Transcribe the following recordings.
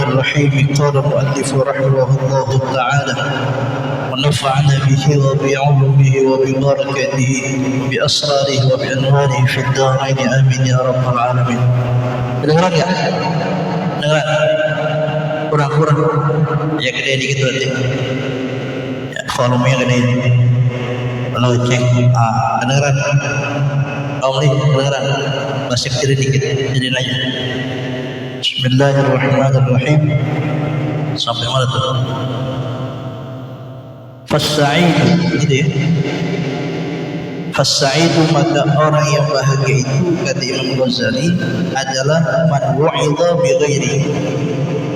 الرحيم. قال المؤلف رحمه الله تعالى: ونفعنا به وبعلومه وببركاته وبأسراره وبأنواره في الدارين آمين يا رب العالمين. Kedengeran nggak? Kedengeran? Kurang ya, gede dikit berarti ya, volumenya gede. Kalau cek kedengeran? Kalau nih kedengeran, masih kecil dikit jadi nanya. Bismillahirrahmanirrahim. Sampai mana tuh? Fassa'idu, gitu ya. Fassa'idu, maka orang yang bahagia itu, kata Imam Ghazali, adalah man wu'idha bi ghairi,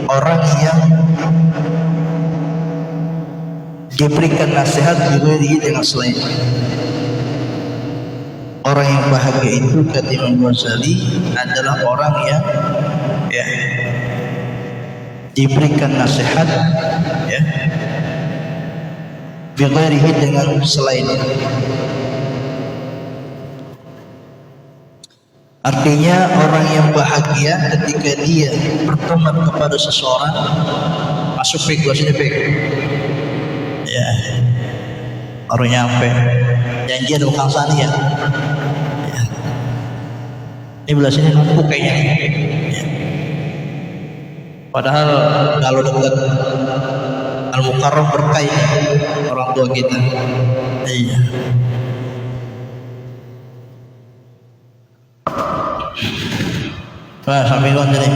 orang yang diberikan nasihat bi ghairi, dengan selain. Orang yang bahagia itu, kata Imam Ghazali, adalah orang yang ya diberikan nasihat ya bi ghairihi, dengan selain. Artinya orang yang bahagia ketika dia berteman kepada seseorang, masuk pek gua sini pek ya, baru nyampe janjian bukan sana ya. Ini belah sini numpuk kayaknya ya. Padahal kalau dekat Al-Mukarram berkah orang tua kita. Iya. Sampai jadi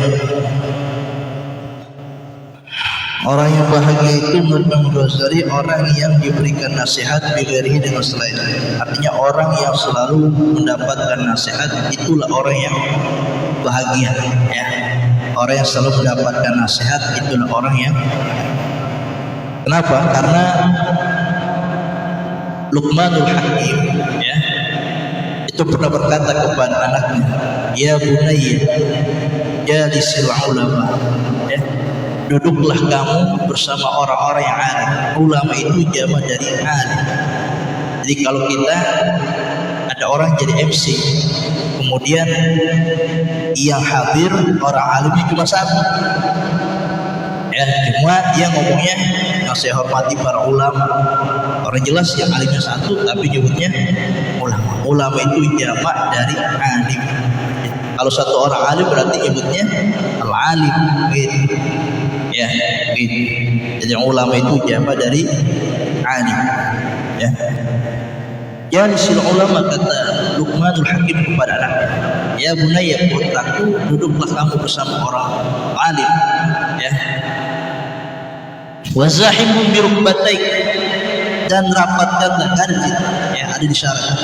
orang yang bahagia itu menurut Imam Ghazali orang yang diberikan nasihat bighairihi, dengan selain. Artinya orang yang selalu mendapatkan nasihat, itulah orang yang bahagia ya. Orang yang selalu mendapatkan nasihat, itulah orang yang. Kenapa? Karena Luqmanul Hakim ya, itu pernah berkata kepada anaknya, ya bunayya jalisil ulama ya, duduklah kamu bersama orang-orang yang alim. Ulama itu jamak dari alim. Jadi kalau kita ada orang jadi MC, kemudian yang hadir orang alimnya cuma satu ya, cuma dia ngomongnya yang saya hormati para ulama. Orang jelas yang alimnya satu tapi nyebutnya ulama. Ulama itu jamak dari alim. Kalau satu orang alim berarti nyebutnya al-alim gitu ya, gitu. Jadi ulama itu jamak dari alim ya. Jalisil ulama, kata Luqmanul Hakim kepada anaknya, ya bunayya putraku, duduklah kamu bersama orang alim ya. Wazahimhum bi rukbataik, dan rapatkanlah, ada di situ ya, ada di syarat.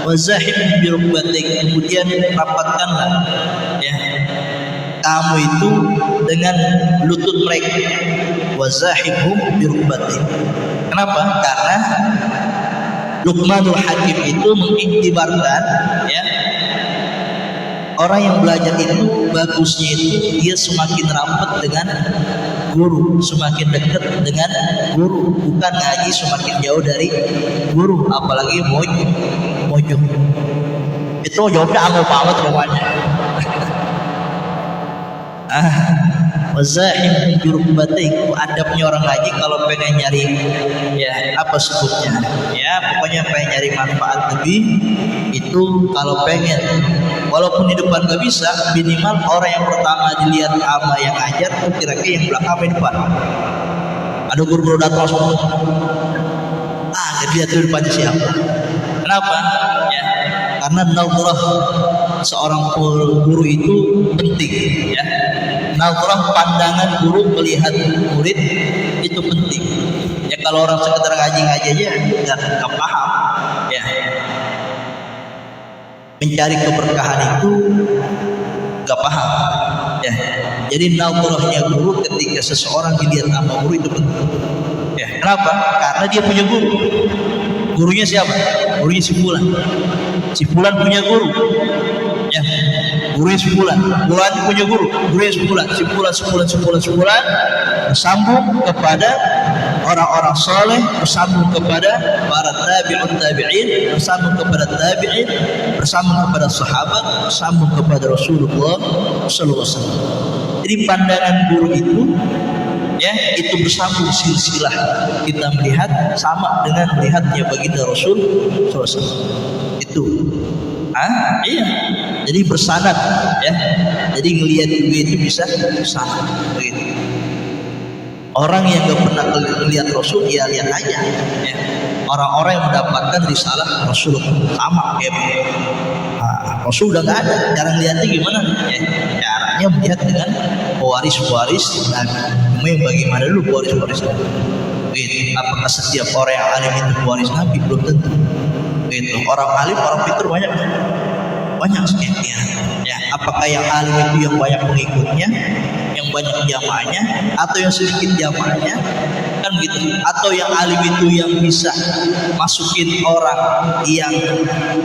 Wazahimhum bi rukbataik, kemudian rapatkanlah ya kamu itu dengan lutut mereka. Wazahimhum bi rukbataik. Kenapa? Karena Luqmanul Hakim itu mengiktibarkan ya, orang yang belajar itu bagusnya itu dia semakin rapat dengan guru, semakin dekat dengan guru, bukan ngaji semakin jauh dari guru, apalagi mojok. Itu jawabnya anggo banget rumahnya. Wazahim birukbatik, adabnya orang ngaji kalau pengen nyari ya apa sebutnya ya, pokoknya pengen nyari manfaat lebih itu, kalau pengen walaupun di depan gak bisa, minimal orang yang pertama dilihat ama yang ngajar tuh kira-kira yang belakang apa depan. Ada guru datang langsung dilihat dulu depannya siapa. Kenapa ya? Karena nadrah seorang guru itu penting ya. Nadrah, pandangan guru melihat murid itu penting ya. Kalau orang sekedar ngaji-ngaji aja nggak paham ya, mencari keberkahan itu nggak paham ya. Jadi nadrahnya guru ketika seseorang dilihat sama guru itu penting ya. Kenapa? Karena dia punya guru. Gurunya siapa? Gurunya si Fulan. Si Fulan punya guru ya. gurunya sebulan, bulan punya guru, gurunya sebulan, sebulan, bersambung kepada orang-orang soleh, bersambung kepada para tabi'in, bersambung kepada tabi'in, bersambung kepada sahabat, bersambung kepada Rasulullah sallallahu alaihi wasallam. Jadi pandangan guru itu ya itu bersambung silsilah, kita melihat sama dengan melihatnya baginda Rasul sallallahu alaihi wasallam. Itu iya, jadi bersanad ya, jadi ngelihat juga itu bisa sanad begitu. Orang yang gak pernah melihat Rasul, ya lihat aja ya. Orang-orang yang mendapatkan risalah Rasul sama kayak Rasul udah gak ada, cara lihatnya gimana ya? Caranya melihat dengan pewaris-pewaris Nabi. Yang bagaimana dulu pewaris-pewaris Nabi? Gitu. Apakah setiap orang yang alim itu pewaris Nabi? Belum tentu. Gitu. Orang alim, orang pintar banyak sekian ya. Apakah yang alim itu yang banyak pengikutnya, yang banyak jamaahnya, atau yang sedikit jamaahnya, kan gitu? Atau yang alim itu yang bisa masukin orang yang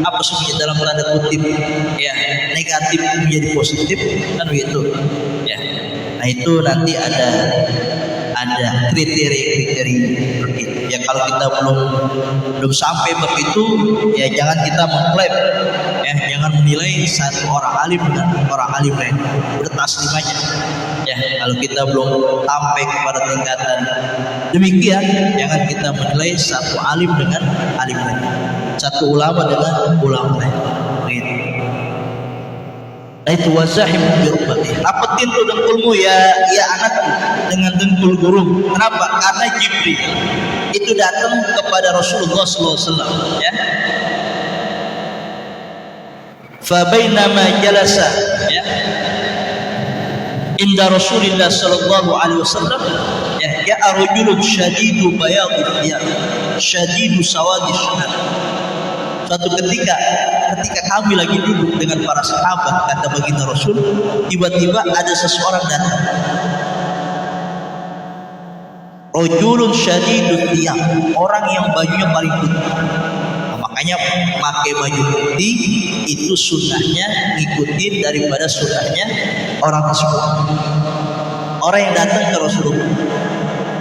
apa sebenarnya dalam tanda kutip ya negatif menjadi positif, kan gitu ya. Nah itu nanti ada kriteria ya. Kalau kita belum sampai begitu ya, jangan kita mengklaim ya, jangan menilai satu orang alim dengan orang alim lain udah taslimanya ya. Kalau kita belum sampai kepada tingkatan demikian, jangan kita menilai satu alim dengan alim lain, satu ulama dengan ulama lain gitu. Nah itu wazahim birubati, rapetin tuh dengkulmu ya anakku dengan dengkul guru. Kenapa? Karena Jibril itu datang kepada Rasulullah SAW ya. Fabainama jalasa ya inda Rasulillah sallallahu alaihi wasallam ya rajulun syadidu bayadil thiyab syadidu sawadis syahad. Suatu ketika kami lagi duduk dengan para sahabat, kata baginda Rasul, tiba-tiba ada seseorang datang. Rajulun syadidut thiyab, orang yang bajunya paling putih. Makanya pakai baju putih itu sunnahnya ngikutin daripada sunnahnya orang tersebut. Orang yang datang ke Rasulullah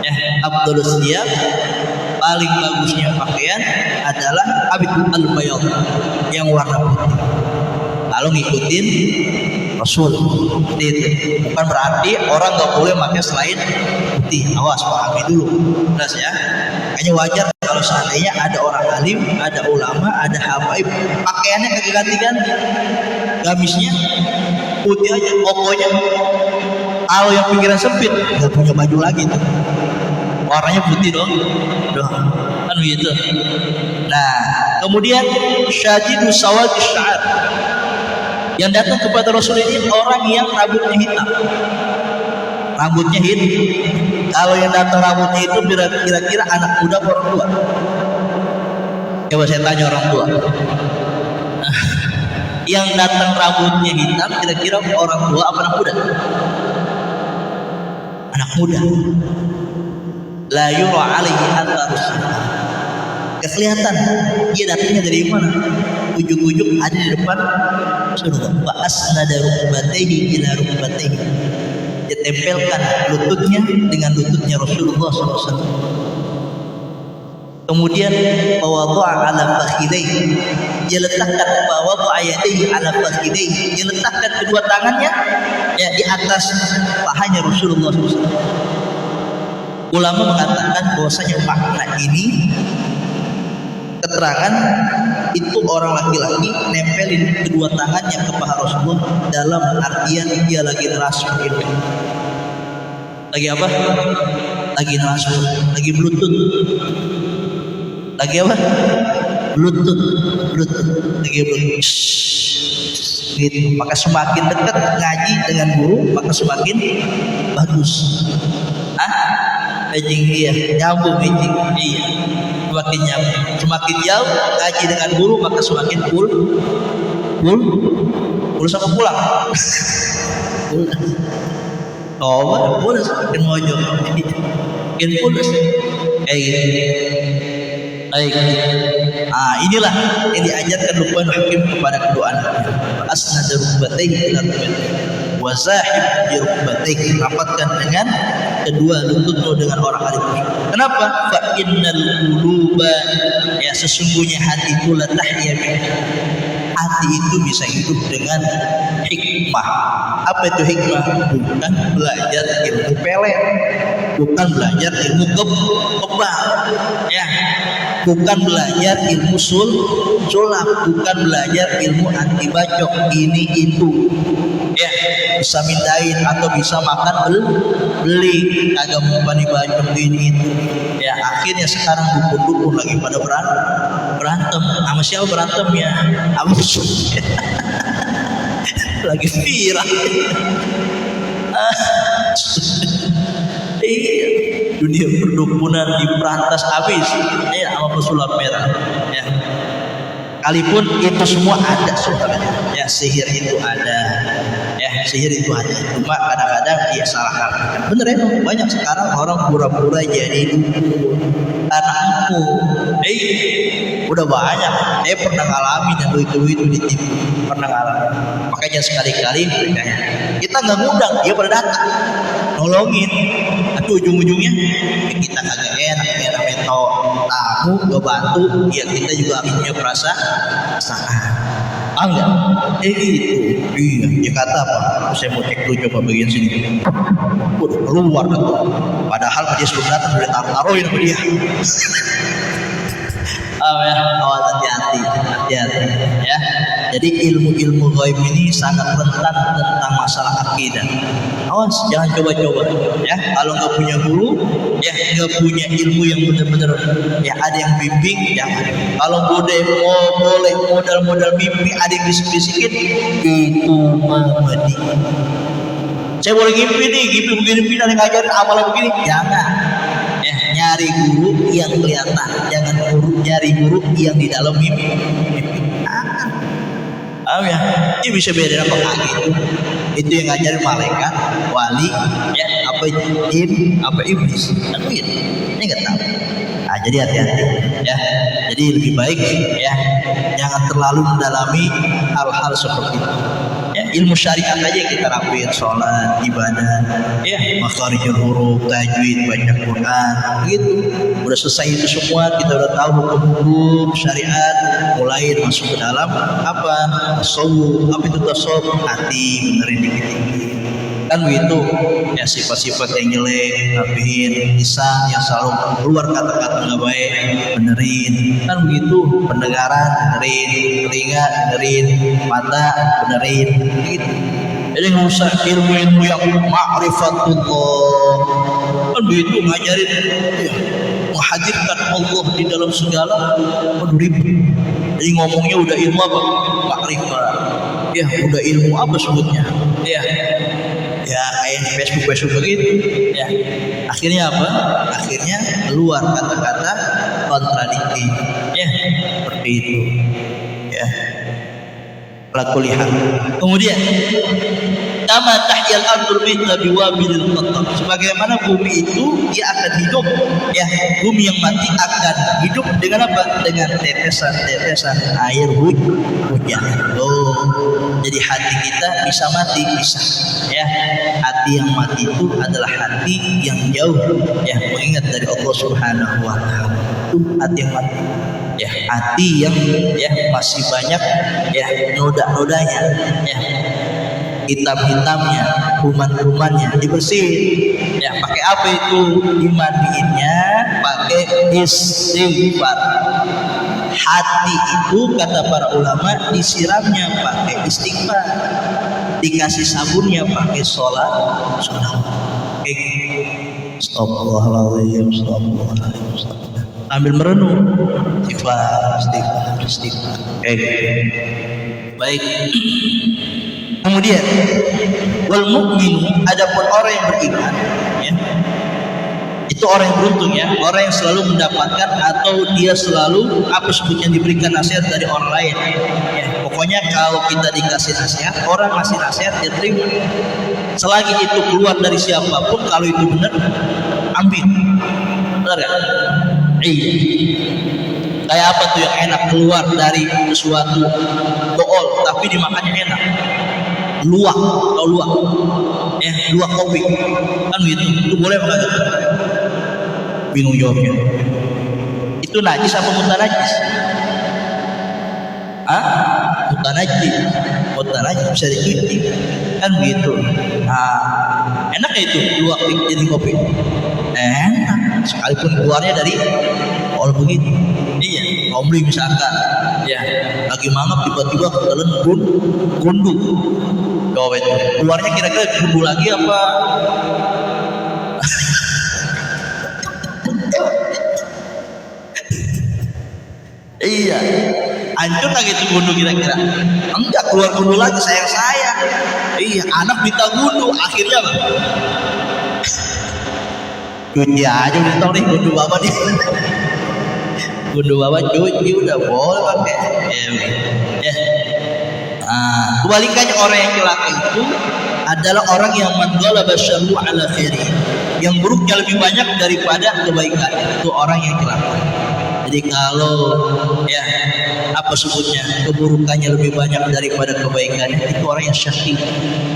ya, Abdul Siyab, paling bagusnya pakaian adalah abidul al-bayad yang warna putih. Kalau ngikutin Rasul itu bukan berarti orang nggak boleh pakai selain putih. Awas, pahami dulu, jelas ya. Hanya wajar kalau seandainya ada orang alim, ada ulama, ada habaib, pakaiannya kagak ganti-ganti, gamisnya putih aja. Pokoknya kalau yang pikiran sempit nggak punya baju lagi tuh, warnanya putih dong, kan begitu. Nah kemudian syadidu sawadis sya'ar, yang datang kepada Rasul ini orang yang rambutnya hitam. Rambutnya hitam. Kalau yang datang rambutnya itu kira-kira anak muda atau orang tua? Coba saya tanya orang tua. Yang datang rambutnya hitam kira-kira orang tua apa anak muda? Anak muda. La yura alaihi atharus. Kelihatan dia datangnya dari mana? Ujuk-ujuk ada di depan Rasulullah. Wa asnada rukbatayhi ila rukbatayhi. Dia tempelkan lututnya dengan lututnya Rasulullah SAW. Kemudian fawadha'a ala fakhidayhi, dia letakkan fawadha'a yadayhi ala fakhidayhi, dia letakkan kedua tangannya ya di atas pahanya Rasulullah SAW. Ulama mengatakan bahwasanya makna ini keterangan itu orang laki-laki nempelin kedua tangannya ke paha Rasulullah dalam artian dia lagi nerasul ilmu. Lagi apa? Lagi nerasul, lagi bluetooth. Lagi apa? Bluetooth, lagi bluetooth. Gitu. Maka semakin dekat ngaji dengan guru, maka semakin bagus. Majing dia, nyambung majing. Iya. Semakin nyambung, semakin jauh ngaji dengan guru maka semakin full sama pulang. Oh, boleh semakin mojok, makin full kayak gitu. Baik. Inilah yang diajarkan Luqman Hakim kepada kedua anaknya. Asnada rukbatayhi ila rukbatayhi wa zahib bi rukbatayhi, rapatkan dengan kedua lututmu dengan orang alim. Kenapa? Fa innal quluba, ya sesungguhnya hati itu la tahya bi, hati itu bisa hidup dengan hikmah. Apa itu hikmah? Bukan belajar ilmu pelet, bukan belajar ilmu kebal, ya, bukan belajar ilmu sulap, bukan belajar ilmu anti bacok, ini itu, ya, bisa mindahin atau bisa makan beli, agak mau bacok ini itu, ya. Akhirnya sekarang dukun-dukun lagi pada berantem. Sama siapa berantemnya? Sama lagi viral. Dunia perdukunan diperantas habis, ya, sama pesulap merah, ya. Sekalipun itu semua ada sebenarnya, ya, sihir itu ada, ya, sihir itu ada. Cuma kadang-kadang dia salah artikan. Bener ya, banyak sekarang orang pura-pura jadi dukun karena aku, udah banyak. Saya pernah ngalamin yang itu ditipu, pernah ngalamin. Makanya sekali-kali kita nggak ngundang, dia pada datang nolongin, tapi ujung-ujungnya kita kagak enak tamu gak bantu, ya kita juga punya perasaan. Enggak, gitu. Iya, dia kata apa? Saya mau cek dulu, coba bagian sini. Udah keluar kan. Padahal dia sebelum datang udah taruhin sama dia. Awas, hati-hati, ya. Jadi ilmu-ilmu gaib ini sangat rentan tentang masalah akidah. Awas, jangan coba-coba, ya. Kalau nggak punya guru, ya, nggak punya ilmu yang benar-benar, ya, ada yang bimbing, ya. Kalau boleh modal mimpi, ada yang bisik-bisikin, itu mamadi. Saya boleh ngimpi begini, ada yang ngajarin amalan begini, jangan. Ya, nyari guru yang kelihatan, jangan nyari guru yang di dalam mimpi. Ya, ini bisa beda apa gitu. Itu yang ngajarin malaikat, wali, ya, apa jin, apa iblis, kan begitu. Ini nggak tahu. Jadi hati-hati, ya. Jadi lebih baik, ya, jangan terlalu mendalami hal-hal seperti itu. Ya, ilmu syariat aja kita rapiin, sholat, ibadah, ya, makharijul huruf, tajwid, baca Quran, gitu. Udah selesai itu semua, kita udah tahu hukum-hukum syariat, mulai masuk ke dalam apa? Tasawuf. Apa itu tasawuf? Hati, benerin dikit-dikit. Kan begitu, ya, sifat-sifat yang jelek rapiin, lisan yang selalu keluar kata-kata nggak baik benerin, kan begitu. Pendengaran benerin, telinga benerin, mata benerin, gitu. Jadi nggak usah ilmu yang ma'rifatullah, kan begitu, ngajarin, ya, menghadirkan Allah di dalam segala ribut. Jadi ngomongnya udah ilmu apa? Ma'rifat, ya, udah ilmu apa sebutnya, ya. Ya, kayak di Facebook begitu, ya. Akhirnya apa? Akhirnya keluar kata-kata kontradiktif, ya, seperti itu, ya. Lakulihat. Kemudian kama tahyal ardul mithla biwabilil qatar, sebagaimana bumi itu dia akan hidup, ya, bumi yang mati akan hidup dengan apa? Dengan tetesan-tetesan air hujan. Jadi hati kita bisa mati, bisa, ya. Hati yang mati itu adalah hati yang jauh, ya, mengingat dari Allah Subhanahu wa taala. Itu hati yang mati, ya, hati yang, ya, masih banyak, ya, noda-nodanya, ya, hitam-hitamnya, kuman-kumannya, dibersihin, ya. Pakai apa itu? Dimandiinnya pakai istighfar. Hati itu kata para ulama disiramnya pakai istighfar, dikasih sabunnya pakai sholat. Astagfirullahaladzim, sambil merenung, istighfar. Baik. Kemudian wal mu'min, adapun orang yang beriman, ya, itu orang yang beruntung, ya, orang yang selalu mendapatkan atau dia selalu apa sebutnya diberikan nasihat dari orang lain, ya. Pokoknya kalau kita dikasih nasihat, orang ngasih nasihat dia terima, selagi itu keluar dari siapapun, kalau itu benar ambil, benar kan? Iya. Kayak apa tuh yang enak keluar dari sesuatu bool tapi dimakannya enak? Luwak, atau luwak, luwak kopi, kan gitu. Itu boleh apa enggak? Bingung jawabnya. Itu najis apa mutanajis? Mutanajis bisa dicuci, kan gitu. Nah, enak ya itu luwak jadi kopi. Enak, sekalipun keluarnya dari bool begitu. Iya, komli misalkan, ya lagi mangap tiba-tiba ketelan gundu. Coba itu keluarnya kira-kira gundu lagi apa? Iya, hancur lagi itu gundu kira-kira. Enggak, keluar gundu lagi, sayang. Iya, anak minta gundu, akhirnya apa? Cuci aja udah tau nih gundu bapak nih. Gundu bapak cuci udah boleh pakai. Ya. Nah, kebalikannya orang yang celaka itu adalah orang yang mandalaba syarru ala khairi. Yang buruknya lebih banyak daripada kebaikan. Itu orang yang celaka. Jadi kalau ya apa sebutnya keburukannya lebih banyak daripada kebaikannya, itu orang yang syaqi.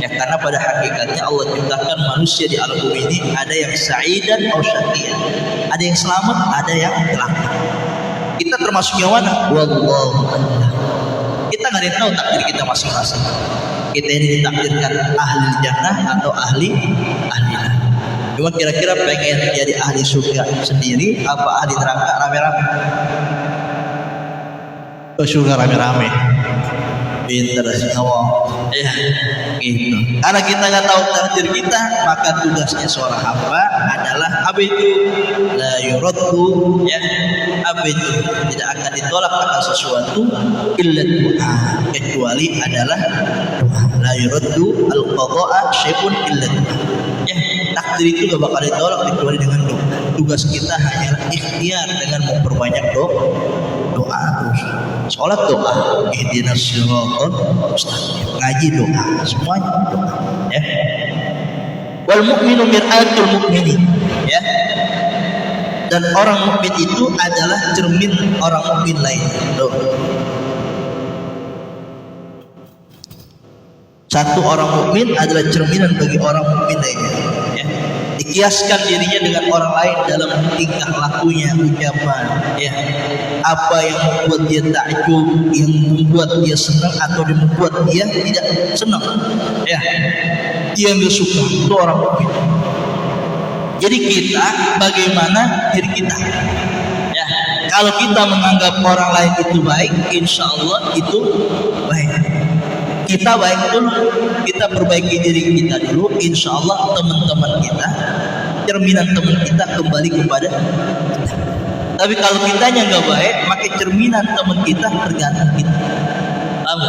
Ya karena pada hakikatnya Allah ciptakan manusia di alam bumi ini ada yang sa'idan atau syaqiyan. Ada yang selamat, ada yang celaka. Kita termasuk yang mana? Wallahu a'lam. Kita nggak ada yang tahu takdir kita masing-masing. Kita ini ditakdirkan ahli jannah atau ahli neraka. Cuma kira-kira pengen jadi ahli surga sendiri apa ahli neraka rame-rame? Ke surga rame-rame. Pinter Allah. Ya, gitu. Karena kita nggak tahu takdir kita, maka tugasnya seorang hamba adalah apa itu? La yuraddu, ya. Apa itu? Tidak akan ditolak akan sesuatu illa du'a, kecuali adalah doa. La yuraddu al-qada'a syai'un illa du'a. Ya, takdir itu gak bakal ditolak kecuali dengan doa. Tugas kita hanyalah ikhtiar dengan memperbanyak doa terus. Sholat doa, ihdinas siratal mustaqim. Ngaji doa, semuanya doa. Ya. Wal mu'minu mir'atul mu'minin. Ya. Dan orang mukmin itu adalah cermin orang mukmin lain. Tuh. Satu orang mukmin adalah cerminan bagi orang mukmin lainnya. Ya. Dikiaskan dirinya dengan orang lain dalam tingkah lakunya, ucapan. Ya. Apa yang membuat dia takjub, yang membuat dia senang atau yang membuat dia tidak senang. Ya. Dia nggak suka, itu orang mukmin. Jadi kita bagaimana diri kita? Ya, kalau kita menganggap orang lain itu baik, insya Allah itu baik. Kita baik dulu, kita perbaiki diri kita dulu, insya Allah teman-teman kita, cerminan teman kita kembali kepada kita. Tapi kalau kitanya nggak baik, maka cerminan teman kita tergantung kita. Tahu?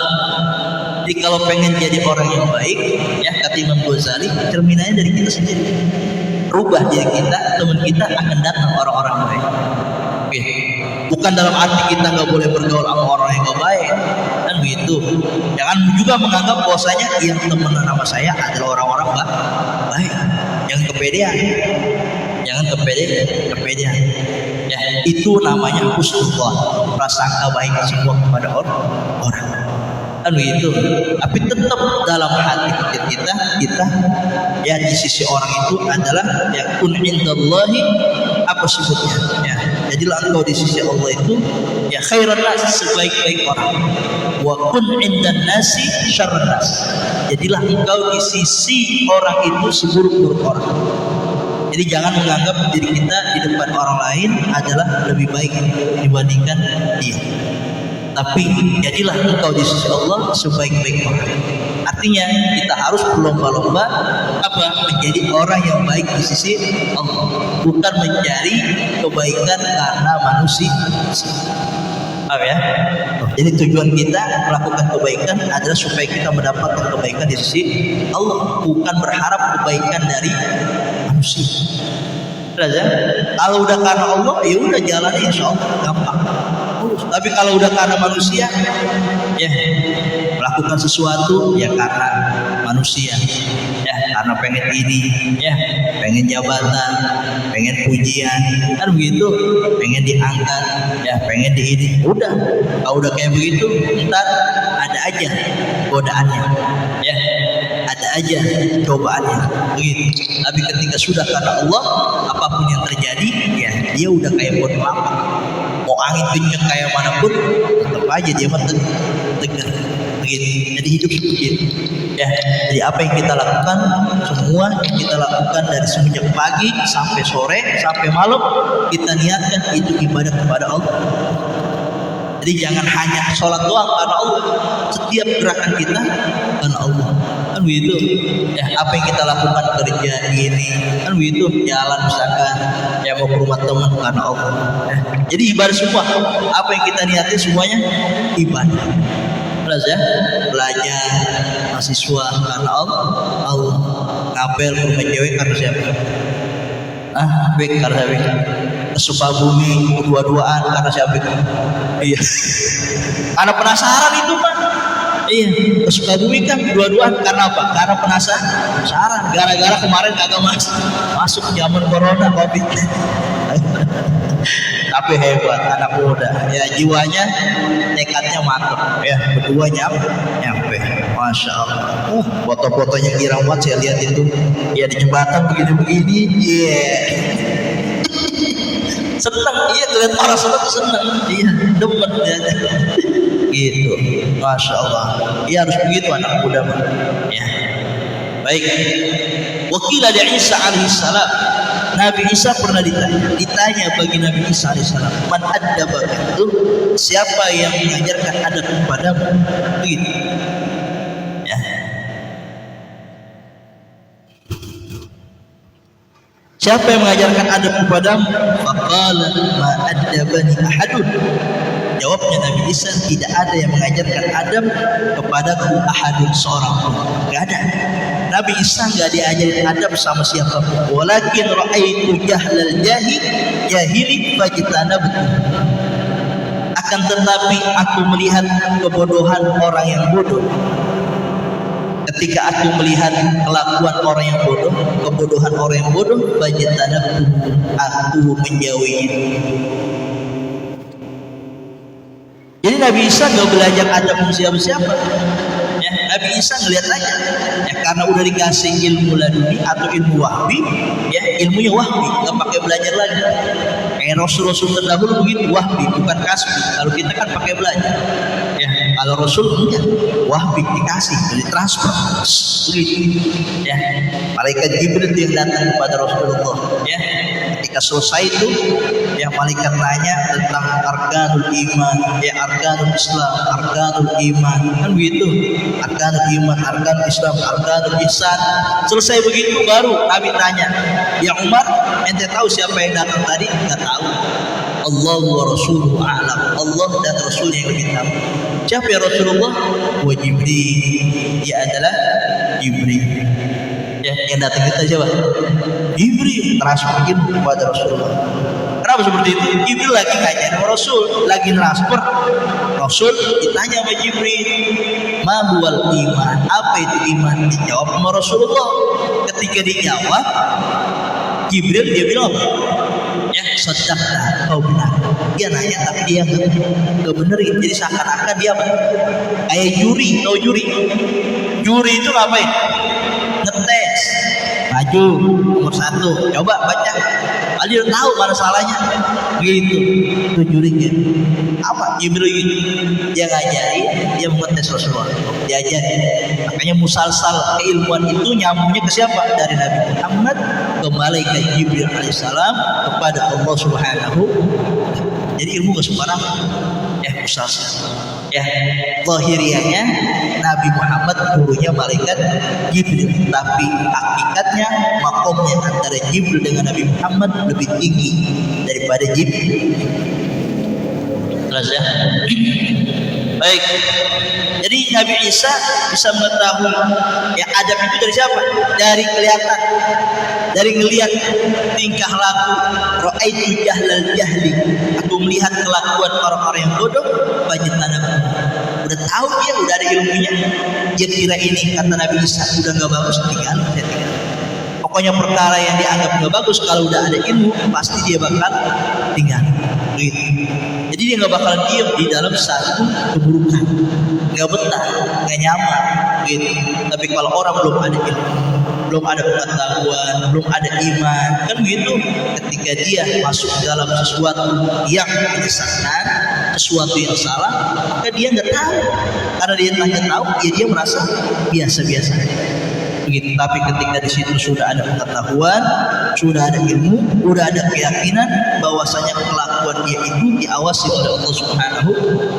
Jadi kalau pengen jadi orang yang baik, ya kata Imam Ghazali, cerminannya dari kita sendiri. Rubah diri kita, teman kita akan datang orang-orang baik. Oke. Bukan dalam arti kita nggak boleh bergaul sama orang yang nggak baik, kan begitu. Jangan juga menganggap bahwasanya yang temenan sama saya adalah orang-orang baik. Jangan kepedean, kepedean. Ya, itu namanya husnuzon, prasangka baik semua kepada orang. Kan begitu. Tapi tetap dalam hati kita ya di sisi orang itu adalah ya kun indallahi apa sebutnya ya. Jadilah engkau di sisi Allah itu ya khairan nas, sebaik-baik orang. Wa kun indan nasi syarrun nas. Jadilah engkau di sisi orang itu seburuk-buruk orang. Jadi jangan menganggap diri kita di depan orang lain adalah lebih baik dibandingkan dia. Tapi jadilah engkau di sisi Allah sebaik-baik orang. Artinya kita harus berlomba-lomba menjadi orang yang baik di sisi Allah, bukan mencari kebaikan karena manusia. Ya? Jadi tujuan kita melakukan kebaikan adalah supaya kita mendapatkan kebaikan di sisi Allah, bukan berharap kebaikan dari manusia. Kalau udah karena Allah, ya udah jalannya insya Allah gampang. Tapi kalau udah karena manusia, ya melakukan sesuatu ya karena manusia, ya karena pengen ini, ya, pengen jabatan, pengen pujian, kan begitu, pengen diangkat, ya, pengen di ini. Udah, kalau udah kayak begitu, ntar ada aja godaannya, ya, ada aja cobaannya, begitu. Tapi ketika sudah karena Allah, apapun yang terjadi, ya, dia udah kayak pohon kelapa. Mau angin kencang kayak manapun, tetap aja dia tegar. Begitu. Jadi hidup seperti itu. Ya, jadi apa yang kita lakukan, semua yang kita lakukan dari semenjak pagi sampai sore sampai malam, kita niatkan itu ibadah kepada Allah. Jadi jangan hanya sholat doang karena Allah, setiap gerakan kita karena Allah. Kan begitu. Ya, apa yang kita lakukan, kerja ini, kan begitu, jalan misalkan, ya, mau ke rumah teman karena Allah. Ya. Jadi ibadah semua. Apa yang kita niatin semuanya ibadah. Jelas ya, belajar, mahasiswa karena Allah, ngapel ke rumah cewek karena siapa? Bek karena bek. Ke Sukabumi dua-duaan karena siapa? Iya. Karena penasaran itu Pak. Iya, ke Sukabumi kan dua-duaan karena apa? Karena penasaran. Gara-gara kemarin kagak masuk zaman corona Covid. Tapi hebat anak muda, ya, jiwanya, tekadnya mantap, ya, berdua nyampe, masya Allah. Foto-fotonya girang banget saya lihat itu, ya, di jembatan begini-begini, seneng, iya, ngeliat orang seneng, iya, demen ya. Gitu, masya Allah. Iya, harus begitu anak muda, ya. Baik, wakil ada Isa alaihissalam. Nabi Isa pernah ditanya bagi Nabi Isa alaihissalam, man addabaka, itu siapa yang mengajarkan adab kepadamu? Begitu. Ya. Siapa yang mengajarkan adab kepadamu? Faqala ma addabani ahadun. Jawabnya Nabi Isa, tidak ada yang mengajarkan adab kepadaku ahadun, seorang pun. Gak ada. Nabi Isa gak diajarin adab sama siapapun. Walakin ra'aitu jahlal jahili fajtanabtu. Akan tetapi aku melihat kebodohan orang yang bodoh. Ketika aku melihat kelakuan orang yang bodoh, kebodohan orang yang bodoh, fajtanabtu, aku menjauhinya. Jadi Nabi Isa gak belajar adab siapa-siapa. Ya, Nabi Isa ngelihat aja, ya, karena udah dikasih ilmu laduni atau ilmu wahbi, ya, ilmunya wahbi, nggak pakai belajar lagi. Kayak Rasul-Rasul terdahulu begitu, wahbi, bukan kasbi. Kalau kita kan pakai belajar, ya. Kalau Rasul enggak, wahbi, dikasih, ditransfer, begitu. Ya, malaikat Jibril yang datang kepada Rasulullah, ya. Ketika selesai itu, ya, malaikat nanya tentang arkanul iman, ya, arkanul Islam, arkanul iman, kan begitu. Arkanul iman, arkanul Islam, arkanul ihsan. Selesai begitu baru Nabi tanya, ya Umar, ente tahu siapa yang datang tadi? Enggak tahu. Allah wa Rasuluhu a'lam. Allah dan Rasulnya yang lebih tahu. Siapa ya Rasulullah? Wa Jibril. Dia adalah Jibril. Ya, yang datang kita siapa? Jibril, transfer ilmu kepada Rasulullah. Kenapa seperti itu? Jibril lagi ngajarin Rasul, lagi transfer. Rasul ditanya sama Jibril, ma huwal iman? Apa itu iman? Dijawab sama Rasulullah. Ketika dijawab, Jibril dia bilang apa? Ya, sadaqta, kau benar. Dia nanya tapi dia nggak benerin. Jadi seakan-akan dia apa? Kayak juri, tahu juri? Juri itu ngapain? Ngetes, maju nomor 1, coba baca. Dia udah tahu mana salahnya, gitu. Itu jurinya. Apa? Jibril gitu. Dia ngajari, dia mengetes Rasulullah. Diajarin. Makanya musalsal keilmuan itu nyambungnya ke siapa? Dari Nabi Muhammad ke malaikat Jibril alaihissalam kepada Allah Subhanahu. Jadi ilmu gak sembarangan. Musalsal. Ya, zahiriannya Nabi Muhammad gurunya malaikat Jibril, tapi hakikatnya makomnya antara Jibril dengan Nabi Muhammad lebih tinggi daripada Jibril. Jelas ya? Baik. Jadi Nabi Isa bisa mengetahui ya adab itu dari siapa? Dari kelihatan, dari ngelihat tingkah laku. Ra'aitu jahlal jahli. Aku melihat kelakuan orang-orang yang bodoh, fajtanabtu. udah tahu dia udah ada ilmunya, dia kira ini kata Nabi Isa udah nggak bagus, tinggal. Pokoknya perkara yang dianggap nggak bagus kalau udah ada ilmu pasti dia bakal tinggal. Gitu. Jadi dia nggak bakal diam di dalam satu keburukan, nggak betah, nggak nyaman. Gitu. Tapi kalau orang belum ada ilmu, belum ada pengetahuan, belum ada iman, kan gitu. Ketika dia masuk dalam sesuatu yang menyesatkan, sesuatu yang salah, maka dia nggak tahu. Karena dia nggak tahu, ya dia merasa biasa-biasa. Begitu. Tapi ketika di situ sudah ada pengetahuan, sudah ada ilmu, sudah ada keyakinan bahwasanya kelakuan dia itu diawasi oleh Allah Subhanahu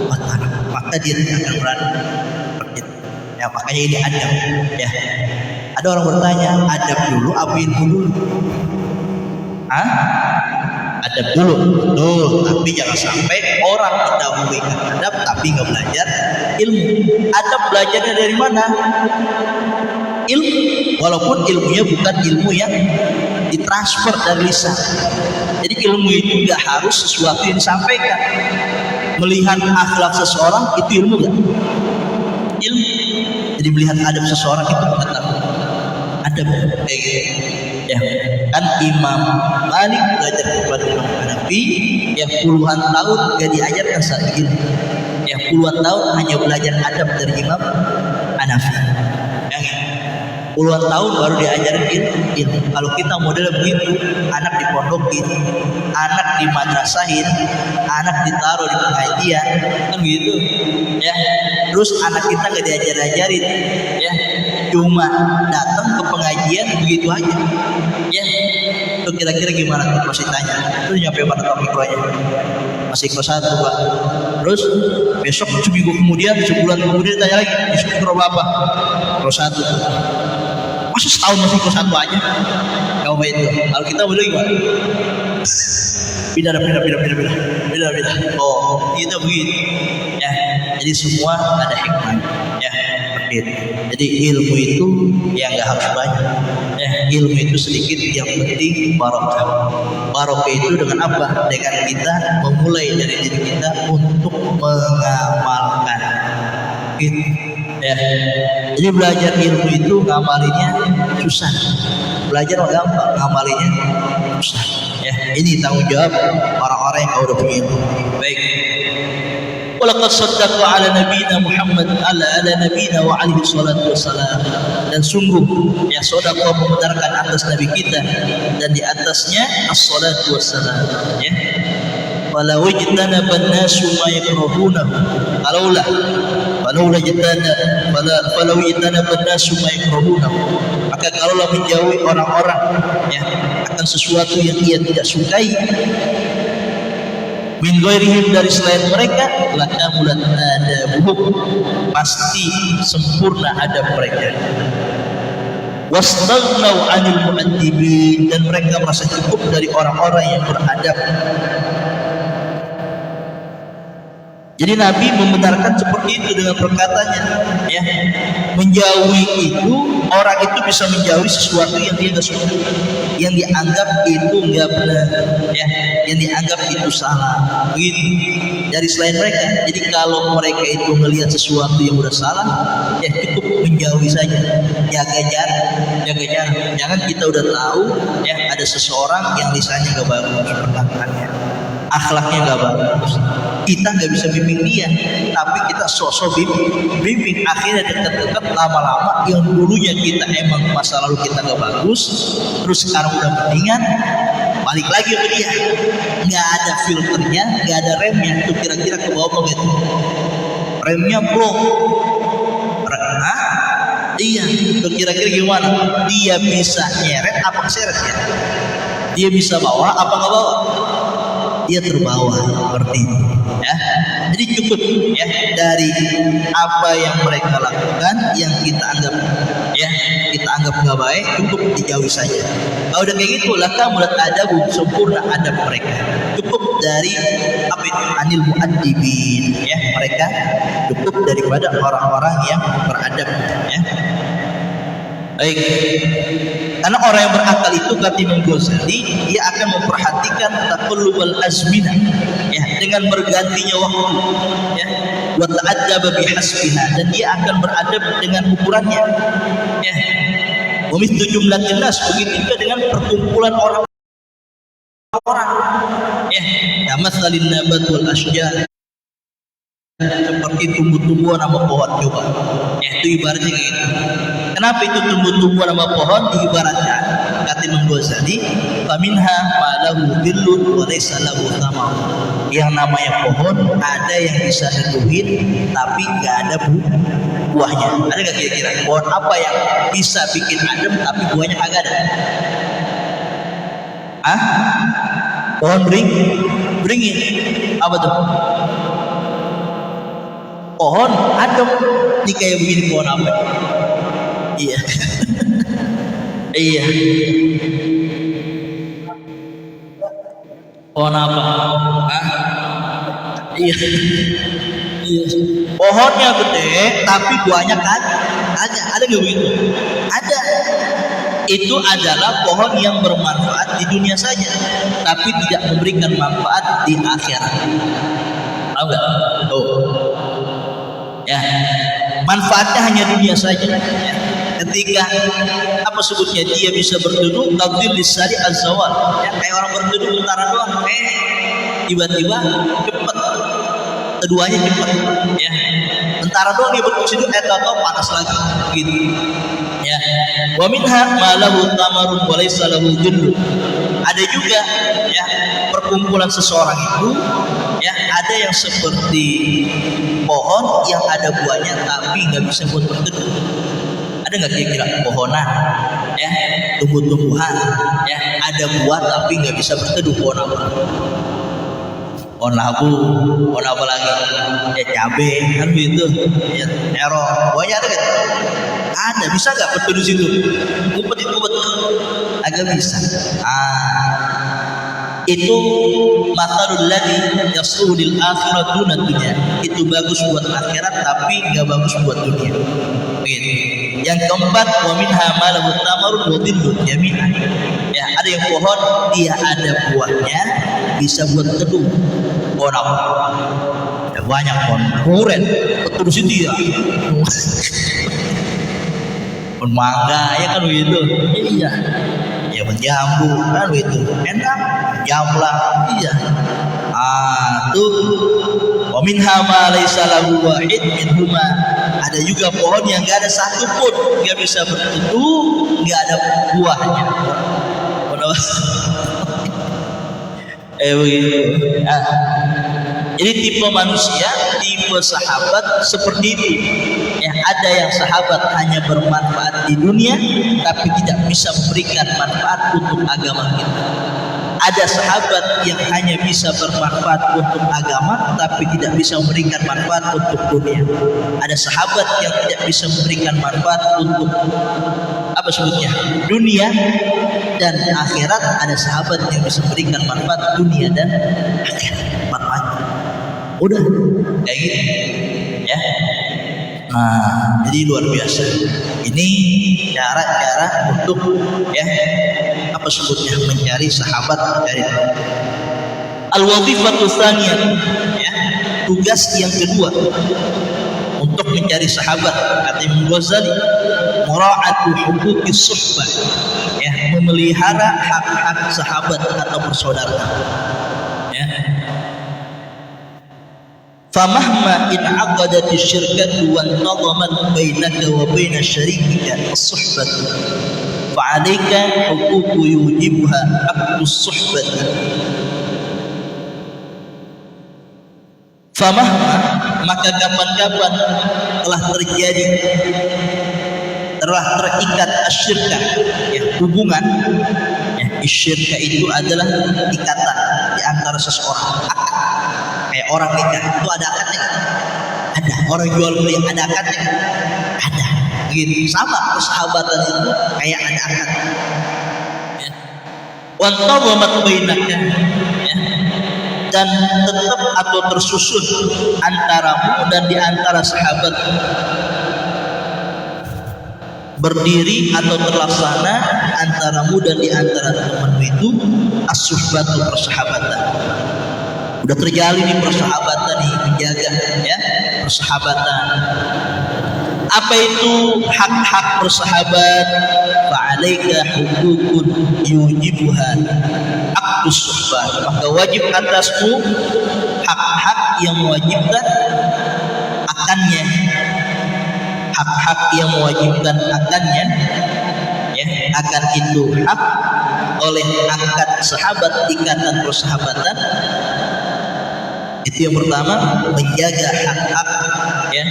wa Ta'ala, maka dia tidak akan berani. Ya, makanya ini adab. Ya. Ada orang bertanya, adab dulu apa ilmu dulu? Adab dulu, betul. Tapi jangan sampai orang mendahulukan adab tapi nggak belajar ilmu. Adab belajarnya dari mana? Ilmu, walaupun ilmunya bukan ilmu yang ditransfer dari lisan. Jadi ilmu itu nggak harus sesuatu yang disampaikan. Melihat akhlak seseorang itu ilmu nggak? Ilmu. Jadi melihat adab seseorang itu pengetahuan. Adab kayak gitu. Ya, kan Imam Malik belajar kepada Imam Hanafi yang puluhan tahun gak diajarkan satu ilmu. Yang puluhan tahun hanya belajar adab dari Imam Hanafi. Yang puluhan tahun baru diajarin ilmu. Kalau kita model begitu, anak dipondokin, anak di madrasahin, anak ditaruh di pengajian, kan gitu. Ya, terus anak kita nggak diajarin, ya, cuma datang ke pengajian begitu aja. Ya, itu kira-kira gimana tuh pasti tanya. Terus nyampe pada topik aja. Masih kelas 1 Pak. Terus besok seminggu kemudian, sebulan kemudian tanya lagi, besok kelas apa? Kelas 1. Masa setahun masih kelas 1 aja? Coba itu. Kalau kita boleh gimana? Pindah. Oh, itu begitu. Ya, jadi semua ada hikmah. Ya, begitu. Jadi ilmu itu yang nggak harus banyak. Ya, ilmu itu sedikit, yang penting barokah. Barokah itu dengan apa? Dengan kita memulai dari diri kita untuk mengamalkan. Gitu. Ya. Jadi belajar ilmu itu ngamalinnya susah. Belajar gampang, ngamalinnya susah. Ya, ini tanggung jawab orang-orang yang udah punya ilmu. Baik. Walaqad saddaqa ala nabiyina Muhammad ala nabiyina wa alaihi salatu wassalam. Dan sungguh ya sedekah membenarkan atas nabi kita dan di atasnya as-salatu wassalam. Ya. Walau ijtanaba an-nasu ma yakrahunahu. Walau ijtanaba an-nasu ma yakrahunahu. Maka kalaulah menjauhi orang-orang ya akan sesuatu yang ia tidak sukai, min ghairihim, dari selain mereka, lakamulat adabuhum, pasti sempurna adab mereka. Wastaghnau 'anil mu'addibin, dan mereka merasa cukup dari orang-orang yang beradab. Jadi Nabi membenarkan seperti itu dengan perkataannya, ya, menjauhi itu, orang itu bisa menjauhi sesuatu yang dia nggak suka, yang dianggap itu nggak benar, ya, yang dianggap itu salah, begitu. Dari selain mereka, jadi kalau mereka itu melihat sesuatu yang udah salah, ya cukup menjauhi saja, jaga jarak. Jangan kita udah tahu, ya, ada seseorang yang lisannya nggak bagus, perkataannya, akhlaknya nggak bagus, kita nggak bisa bimbing dia, tapi kita sosok bimbing, akhirnya dekat-dekat, lama-lama yang dulunya kita emang masa lalu kita nggak bagus, terus sekarang udah mendingan, balik lagi ke dia, nggak ada filternya, nggak ada remnya, itu kira-kira ke bawah gitu, remnya blok, iya, itu kira-kira gimana? Dia bisa nyeret apa keseret ya? Dia bisa bawa apa nggak bawa? Dia terbawa seperti itu, ya. Jadi cukup ya dari apa yang mereka lakukan yang kita anggap, ya, kita anggap nggak baik, cukup dijauhi saja. Kalau udah kayak gitu, lakamulat adabu, sempurna adab mereka. Cukup dari apa itu, anil mu'addibin, ya, mereka cukup daripada orang-orang yang beradab, ya. Baik. Karena orang yang berakal itu kata Imam Ghazali, dia akan memperhatikan taqallubal azminah, ya, dengan bergantinya waktu, ya, wa ta'addaba bihasbiha, dan dia akan beradab dengan ukurannya, ya. Wa mithlu jumlatin nas, begitu juga dengan perkumpulan orang, ya, kamatsalin nabat wal asjar, seperti tumbuh-tumbuhan sama pohon. Coba, ya, itu ibaratnya kayak gitu. Kenapa itu tumbuh-tumbuhan sama pohon diibaratkan? Kata Imam Ghazali, faminha ma lahu dhillun wa laysa lahu thamar. Yang namanya pohon ada yang bisa neduhin tapi nggak ada buahnya. Ada nggak kira-kira pohon apa yang bisa bikin adem tapi buahnya kagak ada? Pohon beringin. Apa tuh? Pohon adem. Ini kayak begini pohon apa? Iya. Iya. Pohon apa? Iya. Iya. Pohonnya gede tapi buahnya kan ada nggak begitu? Ada. Itu adalah pohon yang bermanfaat di dunia saja, tapi tidak memberikan manfaat di akhirat. Tahu nggak? Tuh. Ya. Manfaatnya hanya dunia saja. Ya. Ketika apa sebutnya dia bisa berduduk tabdil lisari az-zawal, ya, kayak orang berduduk bentar doang, tiba-tiba cepat, keduanya cepat, ya, bentar doang dia berduduk situ, atau panas lagi, gitu, ya. Wa minha ma lahu tamarun wa laysa lahu dhillun. Ada juga, ya, perkumpulan seseorang itu, ya, ada yang seperti pohon yang ada buahnya tapi nggak bisa buat berteduh. Ada nggak kira-kira pohonan, ya, tumbuh-tumbuhan, ya, ada buah tapi nggak bisa berteduh? Pohon apa? Pohon labu, pohon apa lagi? Ya, cabe, kan gitu, ya, terong, buahnya ada nggak? Ada, bisa nggak berteduh situ? Ngumpet, agak bisa. Itu matalul ladzi yasluhu lil akhirat duna dunya. Itu bagus buat akhirat tapi nggak bagus buat dunia. Begitu. Yang keempat, wa minha ma lahu tamarun wa dhillun jami'an. Ya, ada yang pohon dia ada buahnya bisa buat teduh. Pohon apa? Ya, banyak pohon. Kuren, betul sih dia. Pohon mangga, ya kan begitu. Iya. Ya, menjambu kan begitu. Enak. Jamlah, iya. Tuh. Wa minha ma laysa lahu wahid minhuma. Ada juga pohon yang enggak ada satu pun enggak bisa berteduh, enggak ada buahnya. Begitu. Ini tipe manusia, tipe sahabat seperti itu. Ya, ada yang sahabat hanya bermanfaat di dunia tapi tidak bisa memberikan manfaat untuk agama kita. Ada sahabat yang hanya bisa bermanfaat untuk agama tapi tidak bisa memberikan manfaat untuk dunia. Ada sahabat yang tidak bisa memberikan manfaat untuk apa sebutnya? Dunia dan akhirat. Ada sahabat yang bisa memberikan manfaat dunia dan akhirat. Manfaat. Udah kayak gitu. Ya. Nah, jadi luar biasa. Ini cara-cara untuk, ya, apa sebutnya, mencari sahabat dari al-wadhifatu tsaniyah, ya, tugas yang kedua untuk mencari sahabat kata Imam Ghazali, mura'atu huquqis suhbah, ya, memelihara hak-hak sahabat atau persaudaraan, ya. Famahma in aqadat syirkatu wa intadhamat bainaka wa baina syarikika as-suhbatu fa'alaika huququ yujibha aqdus suhbati. Famahma, maka kapan-kapan telah terikat asyirkah, ya, hubungan, ya, isyirkah itu adalah ikatan di antara seseorang. Kayak orang nikah itu ada akadnya, ada orang jual beli ada akadnya, ada, gitu. Sama persahabatan itu kayak ada akad. Ya. Wantadhamat bainaka, ya, dan tetap atau tersusun antaramu dan di antara sahabat berdiri atau terlaksana antaramu dan di antara temanmu itu as-suhbatu, persahabatan. Udah terjalin di persahabatan nih, menjaga ya persahabatan. Apa itu hak-hak persahabat? Fa'alaika hukukun yujibuha aqdus suhbah. Maka wajib atasmu hak-hak yang mewajibkan akannya, hak-hak yang mewajibkan akannya ya, akan itu hak oleh akad sahabat, ikatan persahabatan. Itu yang pertama, menjaga hak-hak ya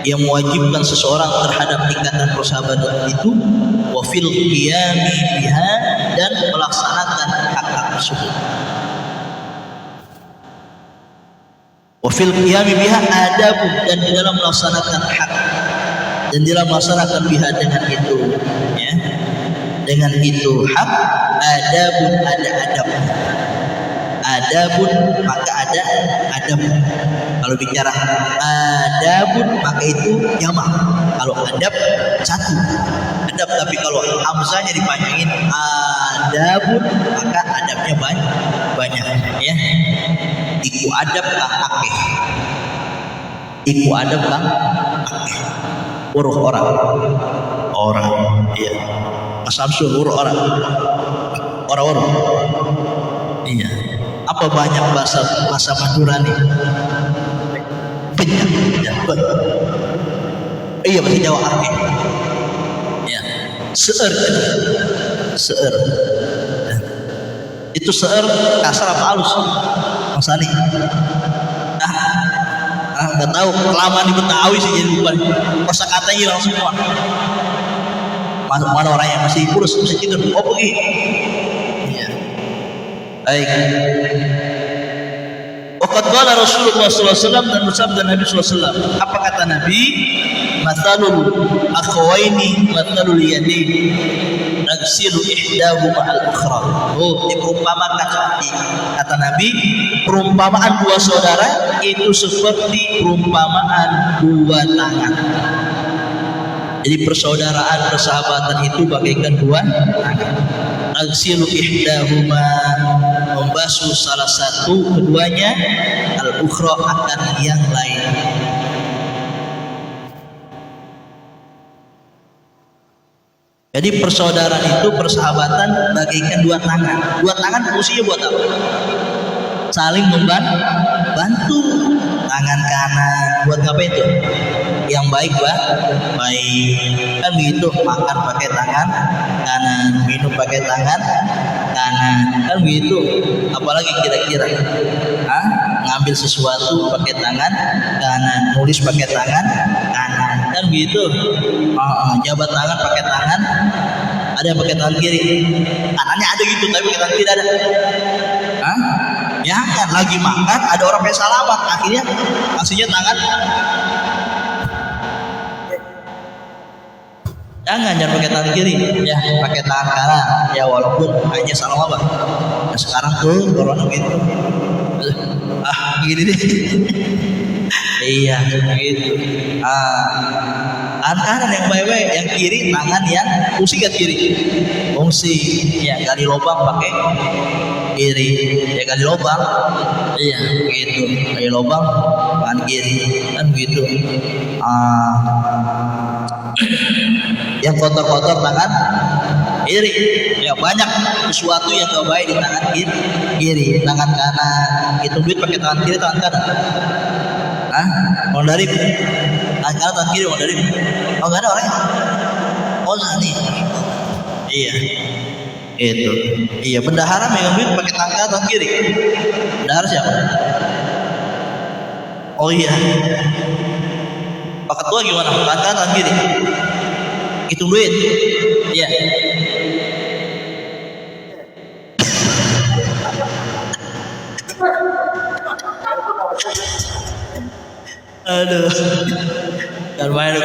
yang mewajibkan seseorang terhadap ikatan persahabatan itu, wa fil qiyami biha, dan melaksanakan hak-hak tersebut. Wa fil qiyami biha adabun, dan di dalam melaksanakan hak, dan di dalam melaksanakan biha dengan itu ya, dengan itu hak, adabun, ada adab. Adabun maka ada adab. Kalau bicara adabun maka itu jamak. Kalau adab satu adab, tapi kalau hamzahnya dipanjangin adabun maka adabnya banyak ya. Iku adab kang akeh, iku adab kang akeh. Uruh orang ya, asamsul uruh orang iya. Apa banyak bahasa Madura nih? Banyak. Iya, bahasa Jawa akeh. Ya, seueur. Itu seueur kasar apa halus? Mas Ali. Nggak tahu, kelamaan di Betawi sih jadi lupa. Kosakatanya hilang semua. Mana orang yang masih kurus, masih tidur? Oh pergi. Baik. Waqad qala Rasulullah sallallahu alaihi wasallam, dan bersabda Nabi sallallahu alaihi wasallam. Apa kata Nabi? Matsalul akhawaini matsalul yadain nagsilu ihdahuma al-ukhra. Oh, diperumpamakan seperti kata Nabi, perumpamaan dua saudara itu seperti perumpamaan dua tangan. Jadi persaudaraan, persahabatan itu bagaikan dua tangan. Nagsilu ihdahuma, membasuh salah satu keduanya, al-ukhra akan yang lain. Jadi persaudaraan itu, persahabatan bagaikan dua tangan. Dua tangan fungsinya buat apa? Saling membantu. Tangan kanan buat apa itu? Yang baik baik kan begitu, makan pakai tangan kanan, minum pakai tangan kanan kan begitu. Apalagi kira-kira ngambil sesuatu pakai tangan kanan, nulis pakai tangan kanan kan begitu. Jabat tangan pakai tangan, ada yang pakai tangan kiri, kanannya ada gitu tapi pakai tangan kiri ada. Ya kan lagi makan ada orang pakai salaman, akhirnya aslinya tangan. Jangan pakai tangan kiri, ya pakai tangan kanan. Ya walaupun hanya salam apa. Nah, sekarang tuh corona gitu. Gini deh. Iya gitu. Tangan kanan yang baik-baik, yang kiri tangan yang fungsi ke kiri. Fungsi ya gali lubang pakai kiri, ya gali lubang. Iya gitu. Gali lubang tangan kiri kan gitu. Yang kotor-kotor tangan kiri. Ya banyak sesuatu yang gak baik di tangan kiri, tangan kanan. Itu duit pakai tangan kiri, tangan kanan. Mau dari tangan kanan, tangan kiri mau dari. Oh nggak ada orangnya. Oh nih. Iya. Itu. Iya, bendahara megang duit pakai tangan kanan, tangan kiri. Bendahara siapa? Oh iya. Pak Ketua gimana? Tangan kanan, tangan kiri. Hitung duit. Iya. Aduh. Kan main.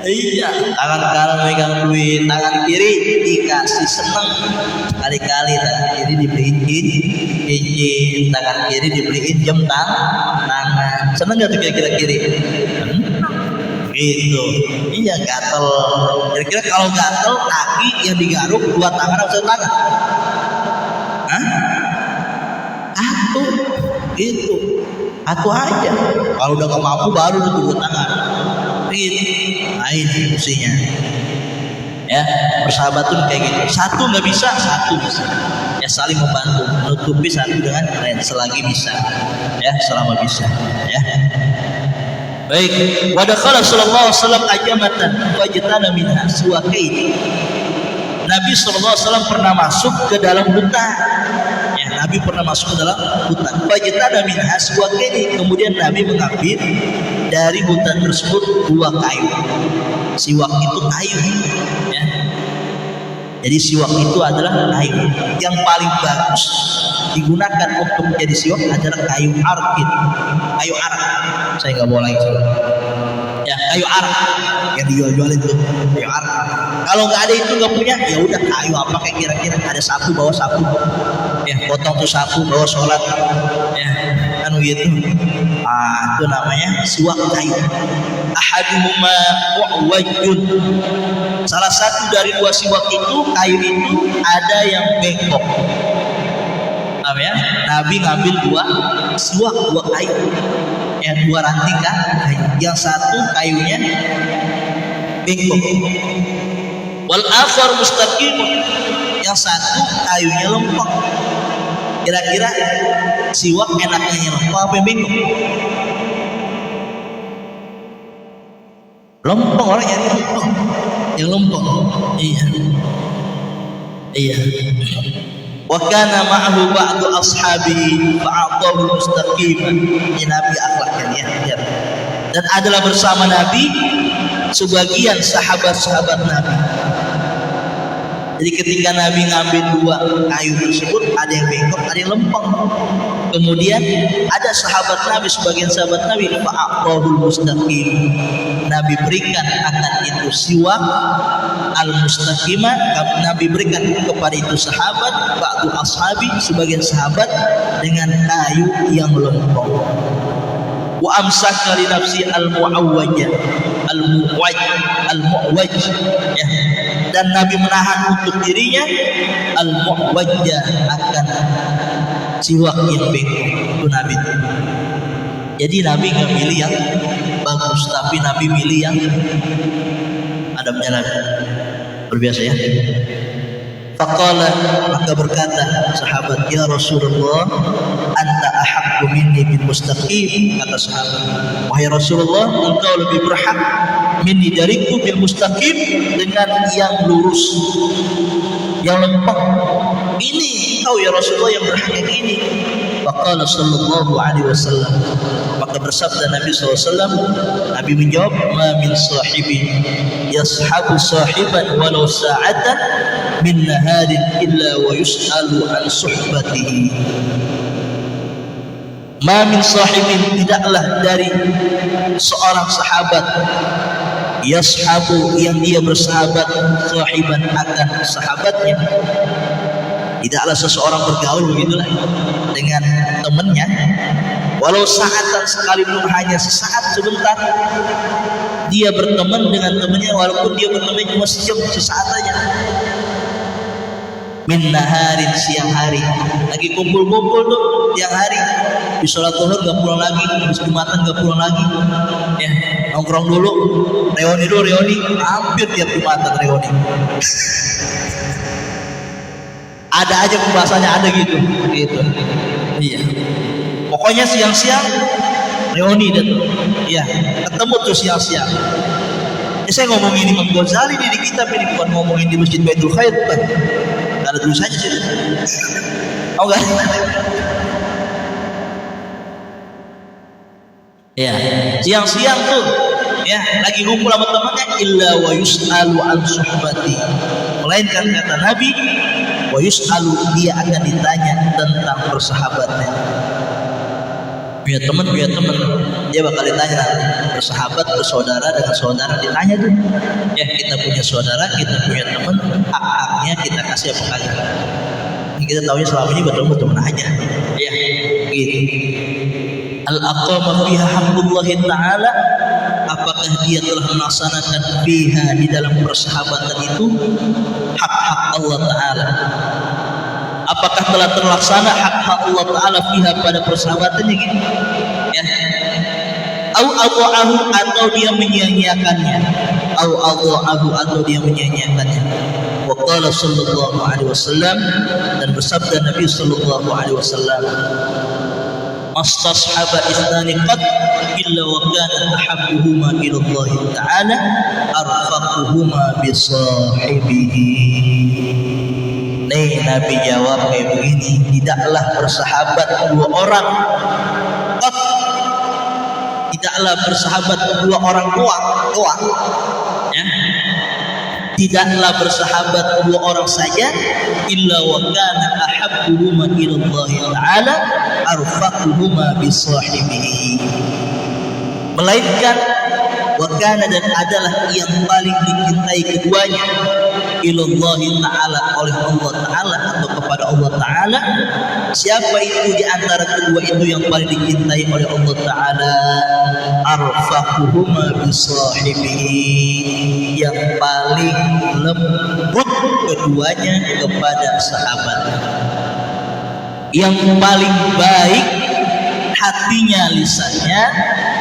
Iya, tangan kanan megang duit, tangan kiri dikasih seneng. Kali-kali tangan kiri dibeliin cincin, tangan kiri dibeliin jam tangan. Seneng gak tuh kira-kira kiri? Gitu. Iya, gatel. Kira-kira kalau gatel kaki yang digaruk dua tangan atau satu tangan? Hah? Satu. Itu. Satu aja. Kalau udah gak mampu baru dua tangan. Gitu. Nah ini fungsinya. Ya, persahabatan kayak gitu. Satu nggak bisa, satu bisa. Ya saling membantu, menutupi satu dengan lain selagi bisa. Ya, selama bisa. Ya. Baik. Wa dakhala sallallahu alaihi wasallam ajamatan fajtana minha suwakain. Nabi sallallahu alaihi wasallam pernah masuk ke dalam hutan. Ya, Nabi pernah masuk ke dalam hutan. Fajtana minha suwakain. Kemudian Nabi mengambil dari hutan tersebut dua kayu. Siwak itu kayu. Ya. Jadi siwak itu adalah kayu yang paling bagus digunakan untuk menjadi siwak adalah kayu arkid, kayu arak. Saya nggak bawa lagi. Ya, kayu arak yang dijual itu, kayu arak. Kalau nggak ada itu nggak punya, ya udah kayu apa kayak kira-kira ada sapu bawa sapu, ya potong tuh sapu bawa sholat, ya kan begitu. Ah, itu namanya siwak kayu. Ahaduhuma mu'wajjun. Salah satu dari dua siwak itu, kayu itu ada yang bengkok. Paham ya? Nabi ngambil dua siwak, dua kayu. Dua ranting kan kayu. Yang satu kayunya bengkok. Wal akhar mustaqim. Yang satu kayunya lempeng. Kira-kira siwak enaknya lempeng apa bengkok? Lempeng, orang yang lempeng. Yang lempeng. Iya. Wa kana ma'ahu ba'du ashabihi fa'atahu mustaqiman. Ini Nabi akhlaknya ya. Dan adalah bersama Nabi sebagian sahabat-sahabat Nabi. Jadi ketika Nabi ngambil dua kayu tersebut, ada yang bengkok, ada yang lempeng. Kemudian ada sahabat Nabi, sebagian sahabat Nabi, fa'aqahul mustaqim. Nabi berikan akan itu siwak al-mustaqimah. Nabi berikan kepada itu sahabat, ba'du ashabi, sebagian sahabat dengan kayu yang lempeng. Wa amsaka li nafsi al-mu'awwajah, al-mu'waj, ya. Dan Nabi menahan untuk dirinya al-mu'wajjah akan siwak yang bengkok. Itu Nabi. Jadi Nabi nggak milih yang bagus, tapi Nabi milih yang adabnya Nabi. Berbiasa ya. Faqala, maka berkata sahabat, ya Rasulullah, anta ahaqqu minni bil mustaqim. Kata sahabat, wahai Rasulullah, engkau lebih berhak minni dariku bil mustaqim, dengan yang lurus, yang lempeng. Ini kau ya Rasulullah yang berhak yang ini. Faqala sallallahu alaihi wasallam, maka bersabda Nabi SAW, Nabi menjawab, ma min sahibi yashabu sahiban walau sa'atan min naharin illa wa yus'alu an suhbatihi. Ma min sahibin, tidaklah dari seorang sahabat, yashabu yang dia bersahabat, sahiban akan sahabatnya. Tidaklah seseorang bergaul begitulah dengan temannya, walau saatan, sekalipun hanya sesaat sebentar. Dia berteman dengan temannya walaupun dia berteman cuma sejam, sesaat aja. Min naharin, siang hari, lagi kumpul-kumpul tuh siang hari, di sholat zuhur gak pulang lagi, di Jumatan gak pulang lagi, ya nongkrong dulu, reuni dulu, reuni, hampir tiap Jumatan reuni. Ada aja pembahasannya, ada gitu. Iya. Pokoknya siang-siang reuni dan ya ketemu tuh siang-siang. Saya ngomongin Imam Ghazali di kitab ini, bukan ngomongin di Masjid Baitul Khair, bukan. Ada tulisannya sih. Oh enggak. Ya, siang-siang tuh ya lagi ngumpul sama temannya, illa wa yus'alu an suhbati. Melainkan kata Nabi, wa yus'alu, dia akan ditanya tentang persahabatnya. Punya teman, dia bakal ditanya nanti. Bersahabat, bersaudara dengan saudara, ditanya tuh. Ya, kita punya saudara, kita punya teman, hak-haknya kita kasih apa kali. Kita tahunya selama ini betul-betul aja. Ya, gitu. Al-aqama fiha haqqullahi ta'ala apakah dia telah melaksanakan fiha di dalam persahabatan itu hak-hak Allah Ta'ala, apakah telah terlaksana hak-hak Allah Ta'ala fiha pada persahabatannya gitu ya. Au adha'ahu, atau dia menyia-nyiakannya, au adha'ahu, atau dia menyia-nyiakannya. Wa qala sallallahu alaihi wasallam, dan bersabda Nabi sallallahu alaihi wasallam, mastashaba ithnani qad illa wa kana ahabbuhuma ila Allah Ta'ala arfaquhuma bi sahibihi. Nih Nabi jawab kayak begini, tidaklah bersahabat dua orang, tidaklah bersahabat dua orang doang ya, tidaklah bersahabat dua orang saja, illa wa kana ahabbuhuma ila Allah Ta'ala arfaquhuma bi sahibihi, melainkan wa kana, dan adalah yang paling dicintai keduanya, ilallah Ta'ala, oleh Allah Ta'ala atau kepada Allah Ta'ala. Siapa itu di antara kedua itu yang paling dicintai oleh Allah Ta'ala? Arfaquhuma bisahibihi, yang paling lembut keduanya kepada sahabatnya, yang paling baik hatinya, lisannya,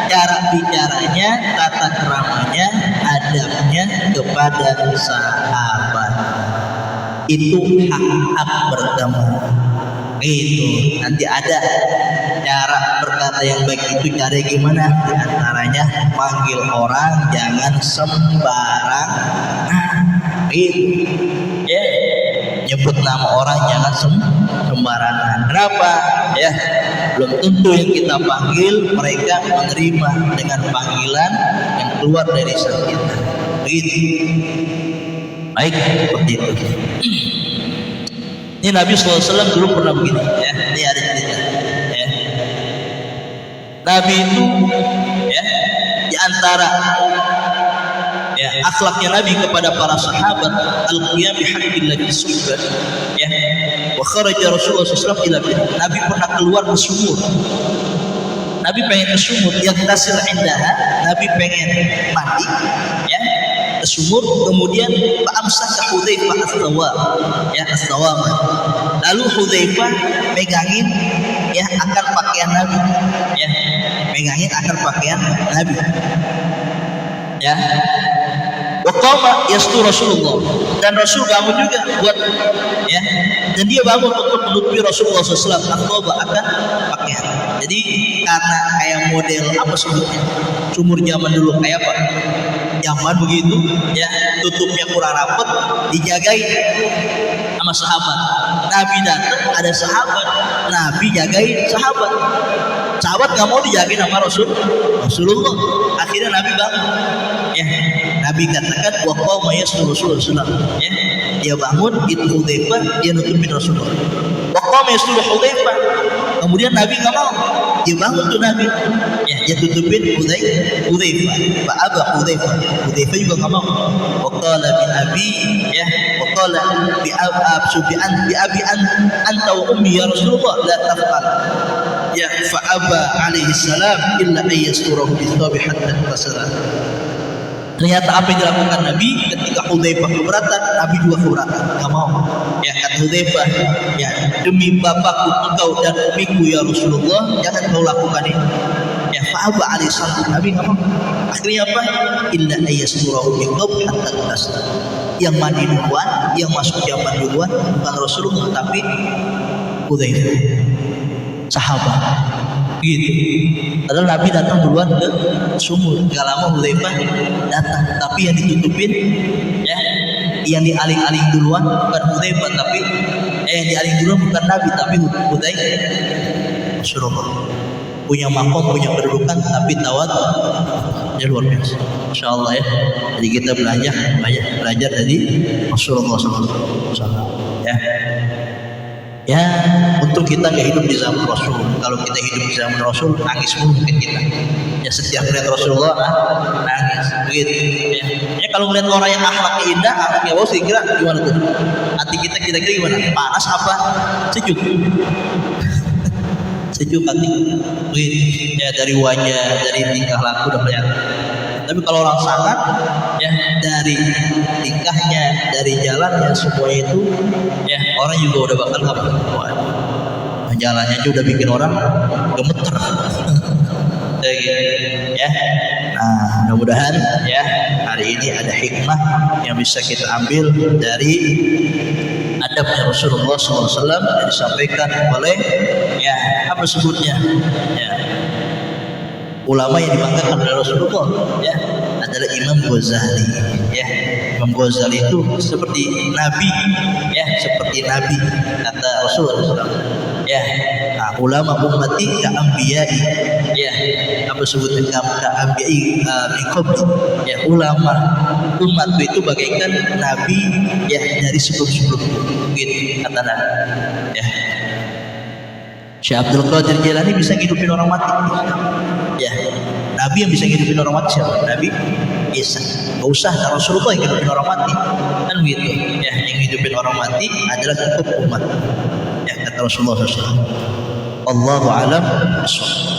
cara bicaranya, tata keramanya, adabnya kepada sahabat. Itu hak-hak bertemu. Itu nanti ada cara berkata yang baik itu cara gimana? Di antaranya panggil orang jangan sembarang. Itu ya, nyebut nama orang jangan sembarangan. Kenapa? Ya, belum tentu yang kita panggil mereka menerima dengan panggilan yang keluar dari lisan kita. Begitu. Baik, seperti itu. Ini Nabi SAW dulu pernah begini ya. Ini ada cerita ya. Nabi itu ya, di antara ya akhlaknya Nabi kepada para sahabat, al-qiyam bihaqqillah bis-suhbah ya. Wa kharaja Rasulullah SAW ila bait. Nabi pernah keluar ke sumur. Nabi pengen ke sumur, yang tasil indaha, Nabi pengen mandi ya, ke sumur. Kemudian fa'amsaka Hudzaifah as-sawam ya, as-sawam. Lalu Hudzaifah megangin ya akar pakaian Nabi ya, megangin akar pakaian Nabi ya. Waqama yastu Rasulullah, dan Rasul bangun juga buat ya, dan dia bangun untuk menutupi Rasulullah SAW akan pakaian. Jadi karena kayak model apa sebutnya, sumur zaman dulu kayak apa, zaman begitu ya, tutupnya kurang rapat, dijagain sama sahabat. Nabi datang ada sahabat, Nabi jagain sahabat. Sahabat nggak mau dijagain sama Rasulullah. Akhirnya Nabi bangun ya. Nabi katakan wa qama yastu Rasulullah ya. Dia bangun, itu Hudzaifah, dia nutupin Rasulullah. Wa qama yastu Hudzaifah. Kemudian Nabi nggak mau, dia bangun tuh Nabi ya, dia tutupin Hudzaifah. Fa aba Hudzaifah juga nggak mau. Wa qala bi abi ya, wa qala bi abi anta wa ummi ya Rasulullah la taf'al ya. Fa aba alaihi salam illa ayyasturahu bi thabi hatta tasara. Ternyata apa yang dilakukan Nabi ketika Hudzaifah keberatan, Nabi juga keberatan, nggak mau. Ya kata Hudzaifah, ya demi bapakku engkau dan ummiku ya Rasulullah, jangan kau lakukan ini. Ya fa'aba alaihi salam, Nabi nggak mau. Akhirnya apa? Illa ayyasturahu bi thabi hatta tasara. Yang mandi duluan, yang masuk zaman duluan bukan Rasulullah tapi Hudzaifah, sahabat. Gitu. Padahal Nabi datang duluan ke sumur, gak lama Hudzaifah datang, tapi yang ditutupin ya, yang dialing-aling duluan bukan Hudzaifah tapi yang dialing duluan bukan Nabi tapi Hudzaifah. Rasulullah punya makom, punya kedudukan, tapi tawadhu ya luar biasa. Insyaallah ya. Jadi kita belajar dari Rasulullah SAW ya. Ya, untuk kita nggak hidup di zaman Rasul. Kalau kita hidup di zaman Rasul, nangis mulu mungkin kita. Ya setiap melihat Rasulullah nangis, begitu. Ya kalau melihat orang yang akhlaknya indah, akhlaknya bagus, kira gimana tuh? Hati kita kira-kira gimana? Panas apa? Sejuk? Sejuk hati. Begitu. Ya dari wajah, dari tingkah laku udah kelihatan. Tapi kalau orang sangat, ya dari tingkahnya, dari jalannya, semua itu, ya orang juga udah bakal apa? Jalannya aja udah bikin orang gemeter. Ya. Nah, mudah-mudahan ya hari ini ada hikmah yang bisa kita ambil dari adabnya Rasulullah SAW yang disampaikan oleh ya apa sebutnya ya ulama yang dibanggakan oleh Rasulullah ya adalah Imam Ghazali ya. Imam Ghazali itu seperti nabi ya, seperti nabi kata Rasulullah SAW ya. Nah, ulama ummati ka anbiya'i ya, apa sebutnya ka anbiya'i min qabli ya, ulama umatku itu bagaikan nabi ya dari sebelum-sebelum gitu kata Nabi ya. Syekh Abdul Qadir Jilani bisa ngidupin orang mati ya. Nabi yang bisa ngidupin orang mati siapa? Nabi Isa. Gak usah Rasulullah yang ngidupin orang mati kan gitu ya. Yang ngidupin orang mati adalah cukup umat ya kata Rasulullah SAW. Allahu a'lam bishawab.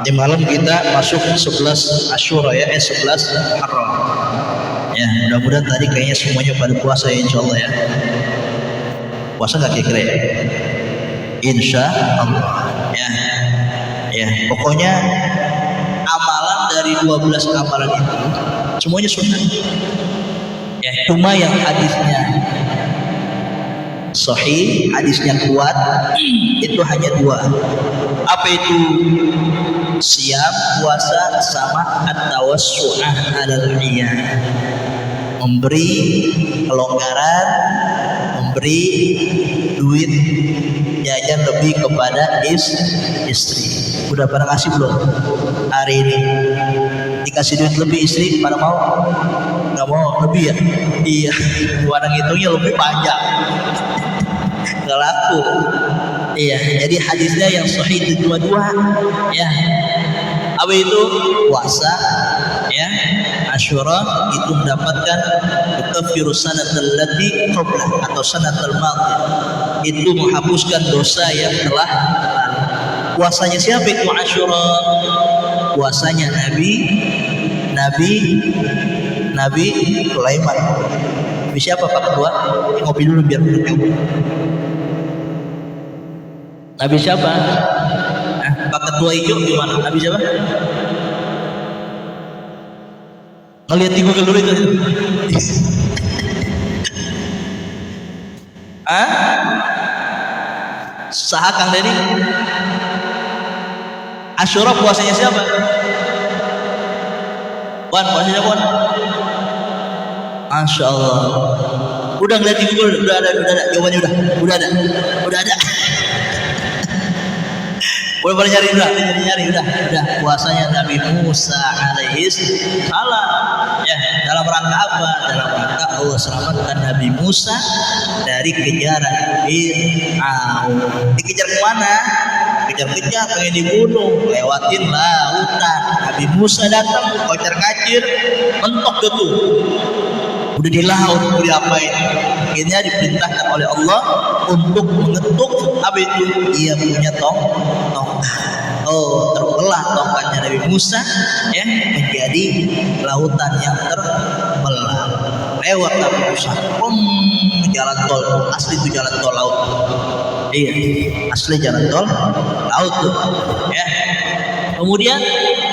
Di malam kita masuk 11 Asyura ya, 11 Muharram. Ya, mudah-mudahan tadi kayaknya semuanya pada puasa ya, insyaallah ya. Puasa nggak kira-kira ya? Insya Allah. Ya, ya. Pokoknya amalan dari 12 amalan itu semuanya sunnah. Ya, cuma yang hadisnya sahih, hadisnya kuat itu hanya 2. Apa itu? Siam, puasa, sama at-tawassu'ah 'alal 'iyal. Memberi kelonggaran, memberi duit jajan lebih kepada istri. Udah pada ngasih belum hari ini? Dikasih duit lebih istri pada mau? Nggak mau lebih ya? Iya, orang hitungnya lebih panjang. Nggak laku. Iya, jadi hadisnya yang sahih itu 2 ya. Apa itu? Puasa ya, Asyura itu mendapatkan kafir sanatal lati qabla atau sanatal madhi, itu menghapuskan dosa yang telah lalu. Puasanya siapa itu Asyura? Puasanya Nabi Sulaiman. Nabi siapa Pak Ketua? Ngopi dulu biar menunjuk. Nabi siapa? Pak Ketua hijau gimana? Nabi siapa? Ngeliat di Google dulu itu. Saha Kang Dedi? Asyura puasanya siapa? Wan, puasanya siapa? Masya Allah. Udah ngeliat di Google, udah ada jawabannya udah ada. Boleh nyari udah puasanya Nabi Musa alaihi salam ya. Dalam rangka apa? Dalam rangka Allah selamatkan Nabi Musa dari kejaran Fir'aun. Dikejar kemana? Kejar-kejar pengen dibunuh, lewatin lautan. Nabi Musa datang kocar kacir, mentok gitu. Udah di laut, udah diapain? Akhirnya diperintahkan oleh Allah untuk mengetuk apa itu? Ia punya tongkat. Terbelah tongkatnya Nabi Musa ya menjadi lautan yang terbelah. Lewat Nabi Musa, jalan tol, asli itu jalan tol laut. Iya, asli jalan tol laut tuh ya. Kemudian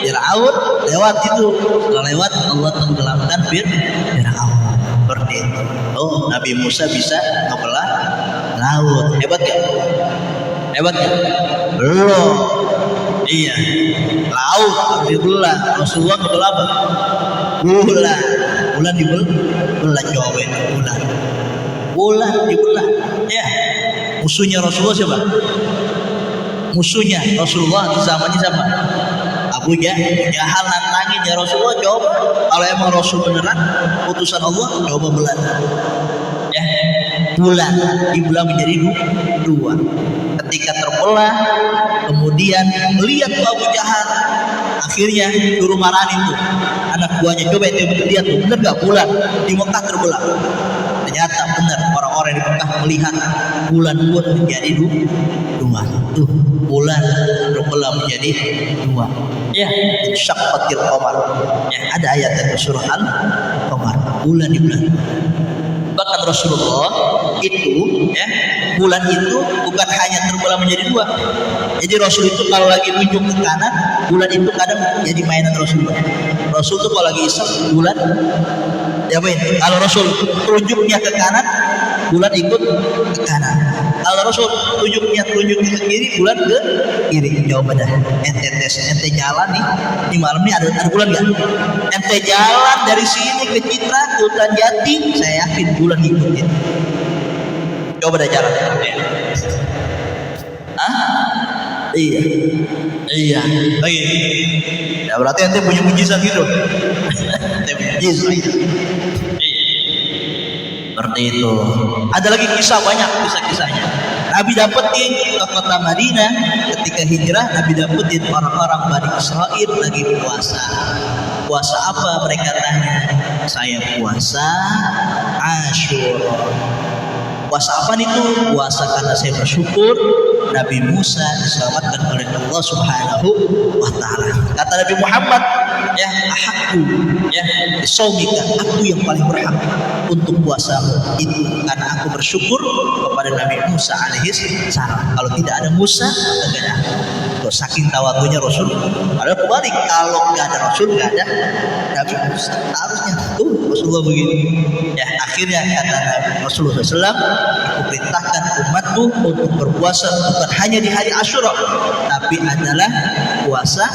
Fir'aun lewat itu, setelah lewat Allah tenggelamkan Fir'aun. Seperti itu. Nabi Musa bisa ngebelah laut. Hebat gak? Belum. Iya. Laut dibelah. Rasulullah ngebelah apa? Bulan dibelah. Coba itu bulan dibelah. Ya. Musuhnya Rasulullah siapa? Musuhnya Rasulullah di zamannya siapa? Abu Jahal nantangin ya Rasulullah, coba kalau emang Rasul beneran utusan Allah, coba bulan ya, bulan dibelah menjadi dua. Ketika terbelah, kemudian melihat Abu Jahal, akhirnya suruh marahin tuh anak buahnya, coba itu lihat tuh, bener gak bulan di Mekah terbelah? Ternyata benar, orang-orang di Mekah melihat bulan pun menjadi dua. Tuh bulan terbelah menjadi dua. Ya, syaqqatil qamar. Ya, ada ayat dari surah Al-Qamar, bulan di bulan. Bahkan Rasulullah itu, ya, bulan itu bukan hanya terbelah menjadi dua. Jadi Rasul itu kalau lagi nunjuk ke kanan, bulan itu kadang jadi mainan Rasulullah. Rasul itu kalau lagi iseng, bulan ya ben. Kalau Rasul tunjuknya ke kanan, bulan ikut ke kanan. Kalau Rasul tunjuk ke kiri, bulan ke kiri. Coba dah, ente jalan nih, di malam nih ada bulan nggak? Ente jalan dari sini ke Citra, ke Hutan Jati, saya yakin bulan ikutin. Coba dah jalan. Iya. Lagi. Ya berarti ente punya mujizat gitu. Ente punya mujizat. Seperti itu. Ada lagi kisah, banyak kisah-kisahnya. Nabi dapetin ke kota Madinah ketika hijrah. Nabi dapetin orang-orang Bani Israil lagi puasa. Puasa apa mereka tanya? Saya puasa Asyura. Puasa apa itu? Puasa karena saya bersyukur Nabi Musa diselamatkan oleh Allah Subhanahu wa Ta'ala. Kata Nabi Muhammad, ya ahakku, ya bisaumika, aku yang paling berhak untuk puasamu itu karena aku bersyukur kepada Nabi Musa alaihi salam. Kalau tidak ada Musa, enggak ada. Terus saking tawadunya Rasul. Ada kebalik, kalau enggak ada Rasul, enggak ada Nabi Musa. Harusnya tuh Rasulullah begini. Ya akhirnya kata Nabi Rasulullah SAW, aku perintahkan umatku untuk berpuasa bukan hanya di hari Asyura, tapi adalah puasa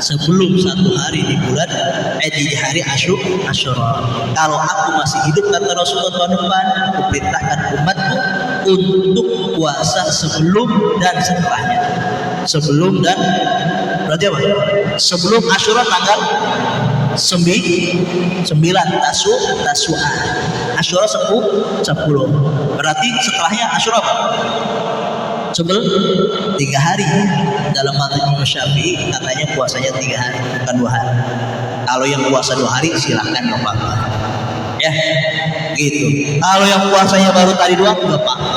sebelum satu hari di bulan di hari Asyura. Kalau aku masih hidup, kata Rasulullah tahun depan, aku perintahkan umatku untuk puasa sebelum dan setelahnya. Sebelum dan berarti apa? Sebelum Asyura tanggal 9 Tasu'a. Asyura 10. Berarti setelahnya Asyura apa? 3 hari. Dalam mazhab Imam Syafi'i katanya puasanya 3 hari, bukan 2 hari. Kalau yang puasa 2 hari silahkan nggak apa-apa. Ya, gitu. Kalau yang puasanya baru tadi doang nggak apa-apa.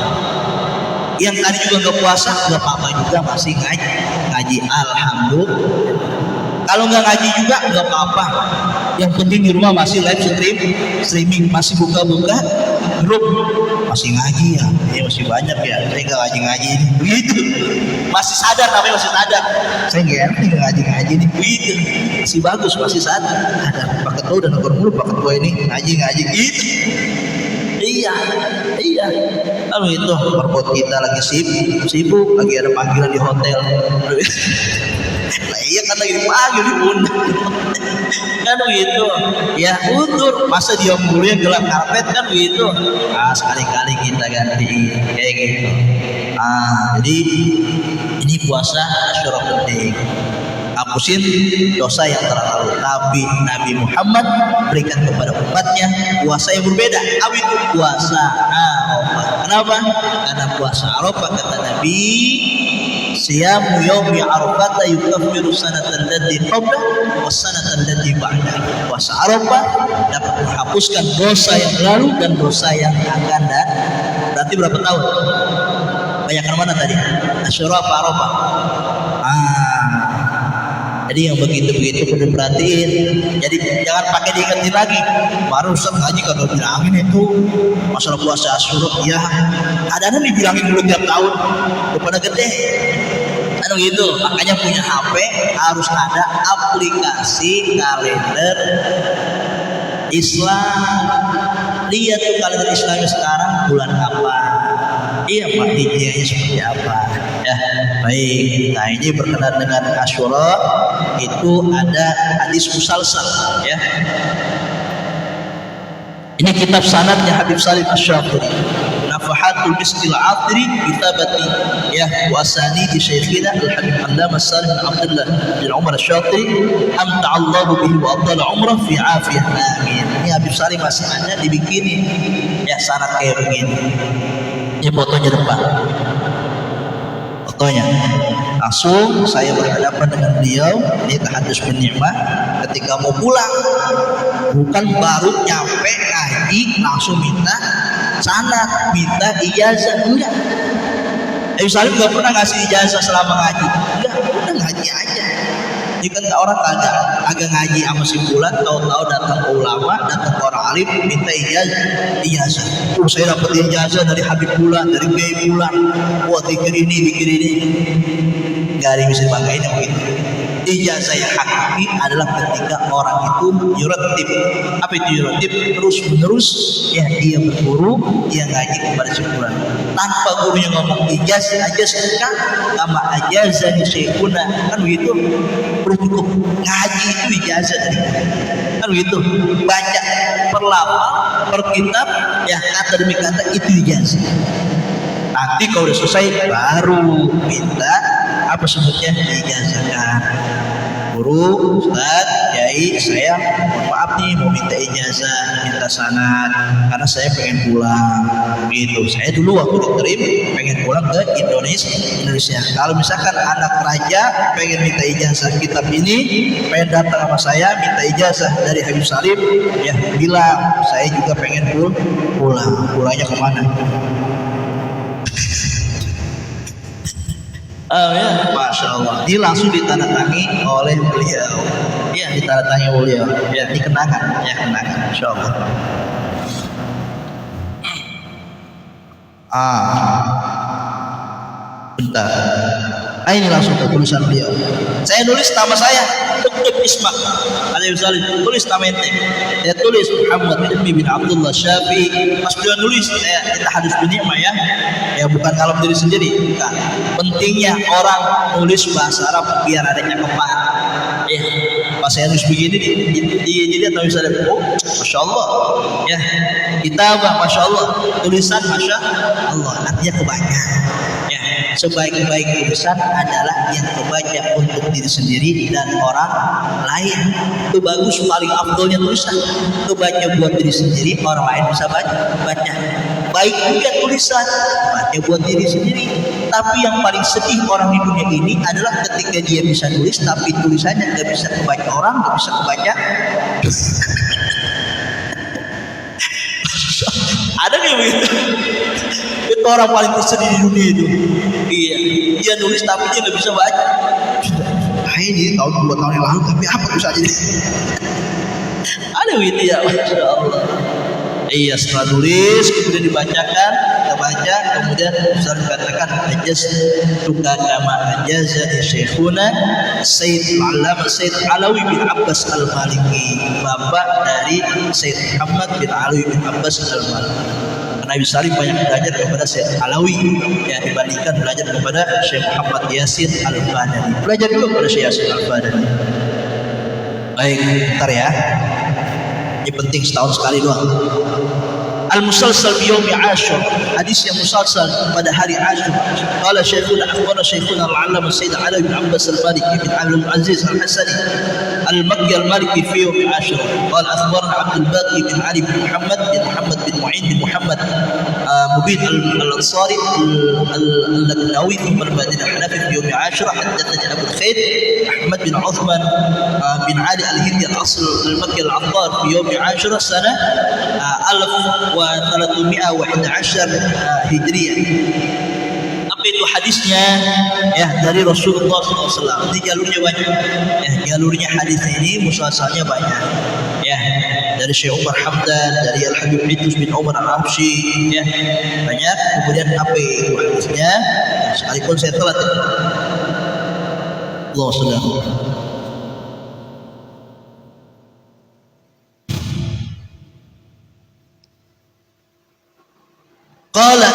Yang tadi juga nggak puasa nggak apa-apa juga, masih ngaji. Alhamdulillah. Kalau nggak ngaji juga nggak apa-apa. Yang penting di rumah masih live streaming, masih buka-buka grup, masih ngaji ya. Ya masih banyak ya. Saya nggak ngaji ini. Begitu. Masih sadar, namanya masih sadar. Saya nggak enak nggak ngaji ini. Begitu. Masih bagus, masih sadar. Ada paket lo dan negor mulu paket gue ini ngaji gitu. Iya. Lalu itu berbot kita lagi sibuk, lagi ada panggilan di hotel. Nah, iya kan lagi dipanggil di bunda. Kan begitu. Ya undur, masa dia mulu yang gelap karpet kan begitu. Sekali-kali kita ganti kayak gitu. Jadi ini puasa Asyura penting. Hapusin dosa yang telah lalu. Tapi Nabi Muhammad berikan kepada umatnya puasa yang berbeda. Apa itu? Puasa Arafah. Kenapa? Karena puasa Arafah kata Nabi, siyamu yaumi Arafah yukaffiru sanatan allati qabla wa sanatan allati ba'da. Puasa Arafah dapat menghapuskan dosa yang lalu dan dosa yang akan datang. Berarti berapa tahun? Banyak mana tadi? Asyura apa Arafah? Jadi yang begitu-begitu perlu perhatiin. Jadi jangan pakai diingetin lagi. Baru Ustaz ngaji kalau bilangin itu masalah puasa Asyura. Ya, ada dibilangin dulu tiap tahun. Udah pada gede. Gitu. Makanya punya HP harus ada aplikasi kalender Islam. Lihat tuh kalender Islam sekarang bulan apa. Iya Pak, hijriahnya seperti apa. Ya, baik. Nah ini berkenaan dengan Asyura itu ada hadis musalsal. Ya. Ini kitab sanadnya Habib Salim Asy-Syafiri. Nafahatul Miskil Atri Bitabati ya wasani di Syekhina Al-Habib Allama Salim bin Abdullah bin Umar Asy-Syafiri amta'allahu bihi wa abdala umrah fi afiyah. Amin. Ini Habib Salim masih ada dibikinin ya sanad kayak begini. Ini fotonya depan. Fotonya. Langsung saya berhadapan dengan beliau. Ini tahadus bin ni'mah. Ketika mau pulang, bukan baru nyampe ngaji langsung minta sanad, minta ijazah, enggak. Habib Salim nggak pernah ngasih ijazah selama ngaji, enggak, udah ngaji aja. Ini kan orang agak ngaji sama si bulan, tahu-tahu datang ke ulama, datang ke orang alim, minta ijazah. Saya dapat ijazah dari Habib Bulan, dari Kiai Bulan. Wah, pikir ini. Gak ada yang bisa dibanggain begitu. Ijazah yang hakiki adalah ketika orang itu yuratib. Apa itu yuratib? Terus menerus ya dia berguru, dia ngaji kepada si bulan. Tanpa gurunya ngomong ijazah aja suka sama ijazah di syekhuna, kan begitu. Perlu cukup ngaji itu ijazah dari kan begitu. Baca per lafal, per kitab, ya kata demi kata itu ijazah. Nanti kalau udah selesai baru minta apa sebutnya diijazahkan. Guru, Ustaz, Kiai, saya mohon maaf nih mau minta ijazah, minta sanad karena saya pengen pulang. Gitu. Saya dulu waktu diterima pengen pulang ke Indonesia. Kalau misalkan anak raja pengen minta ijazah kitab ini, pengen datang sama saya minta ijazah dari Habib Salim, ya bilang saya juga pengen pulang. Pulangnya kemana? Ya, Masya Allah. Ini langsung ditandatangani oleh beliau. Ya, ditandatangani beliau. Ya, ini kenangan. Ya, kenangan. Masya Allah. Bentar. Ini langsung ke tulisan beliau. Saya nulis nama saya, Dr. Ismak. Ada misalnya tulis nama ente. Saya tulis Muhammad bin Abdullah Syafi'i. Pas beliau nulis, saya tahadus bin ni'mah ya. Ya bukan kalau diri sendiri. Bukan. Pentingnya orang nulis bahasa Arab biar ada cakepan. Ya, pas saya nulis begini jadi atau misalnya, oh, Masya Allah. Ya, kita Masya Allah. Tulisan Masya Allah. Artinya kebanyakan. Sebaik-baik tulisan adalah yang terbaca untuk diri sendiri dan orang lain. Itu bagus, paling afdolnya tulisan. Itu baca buat diri sendiri, orang lain bisa baca. Baik juga tulisan, baca buat diri sendiri. Tapi yang paling sedih orang di dunia ini adalah ketika dia bisa nulis, tapi tulisannya nggak bisa kebaca orang, nggak bisa kebaca. Ada nggak begitu? Itu orang paling tersedih di dunia itu. Iya, dia nulis tapi dia nggak bisa baca. Ini tahun 2 tahun yang lalu, tapi apa tulisannya? Ada gitu ya, Masya Allah. Iya, setelah tulis kemudian dibacakan, kita baca, kemudian bisa dikatakan ajaz tuka kama ajaza syekhuna Sayyid Al-Allamah Sayyid Alawi bin Abbas Al-Maliki, bapak dari Sayyid Muhammad bin Alawi bin Abbas Al-Maliki. Nabi Salim banyak belajar kepada Syekh Alawi ya dibandingkan belajar kepada Syekh Muhammad Yasin Al-Badani. Belajar juga kepada Syekh Yasin Al-Badani. Baik, bentar ya. Ini penting setahun sekali doang. Al-musalsal biyomi Ashur, hadis yang musalsal pada hari Ashur. Qala Syekhuna akhbara Syekhuna Al-Allamah Sayyid Alawi bin Abbas Al-Maliki bin Abdul Aziz Al-Hasani Al-Makki Al-Maliki fi yawmi Ashur. Qala akhbarana Abdul Baqi bin Ali bin Muhammad bin Mu'in bin Muhammad Mubin Al-Ansari Al-Laknawi thumma Al-Madinah Hanafi fi yawmi Ashur. Haddathani Abu Khair Ahmad bin Uthman bin Ali Al-Hindi Al-Asl Al-Makki Al-Attar fi yawmi Ashur sana 1311 Hijriah. Apa itu hadisnya? Ya, dari Rasulullah SAW. Ini jalurnya banyak. Ya, jalurnya hadis ini musalsalnya banyak. Ya, dari Syekh Umar Hamdan, dari Al-Habib Idrus bin Umar Al-Habsyi, ya, banyak. Kemudian apa itu hadisnya? Sekalipun saya telat. Ya. Allah SWT. Qala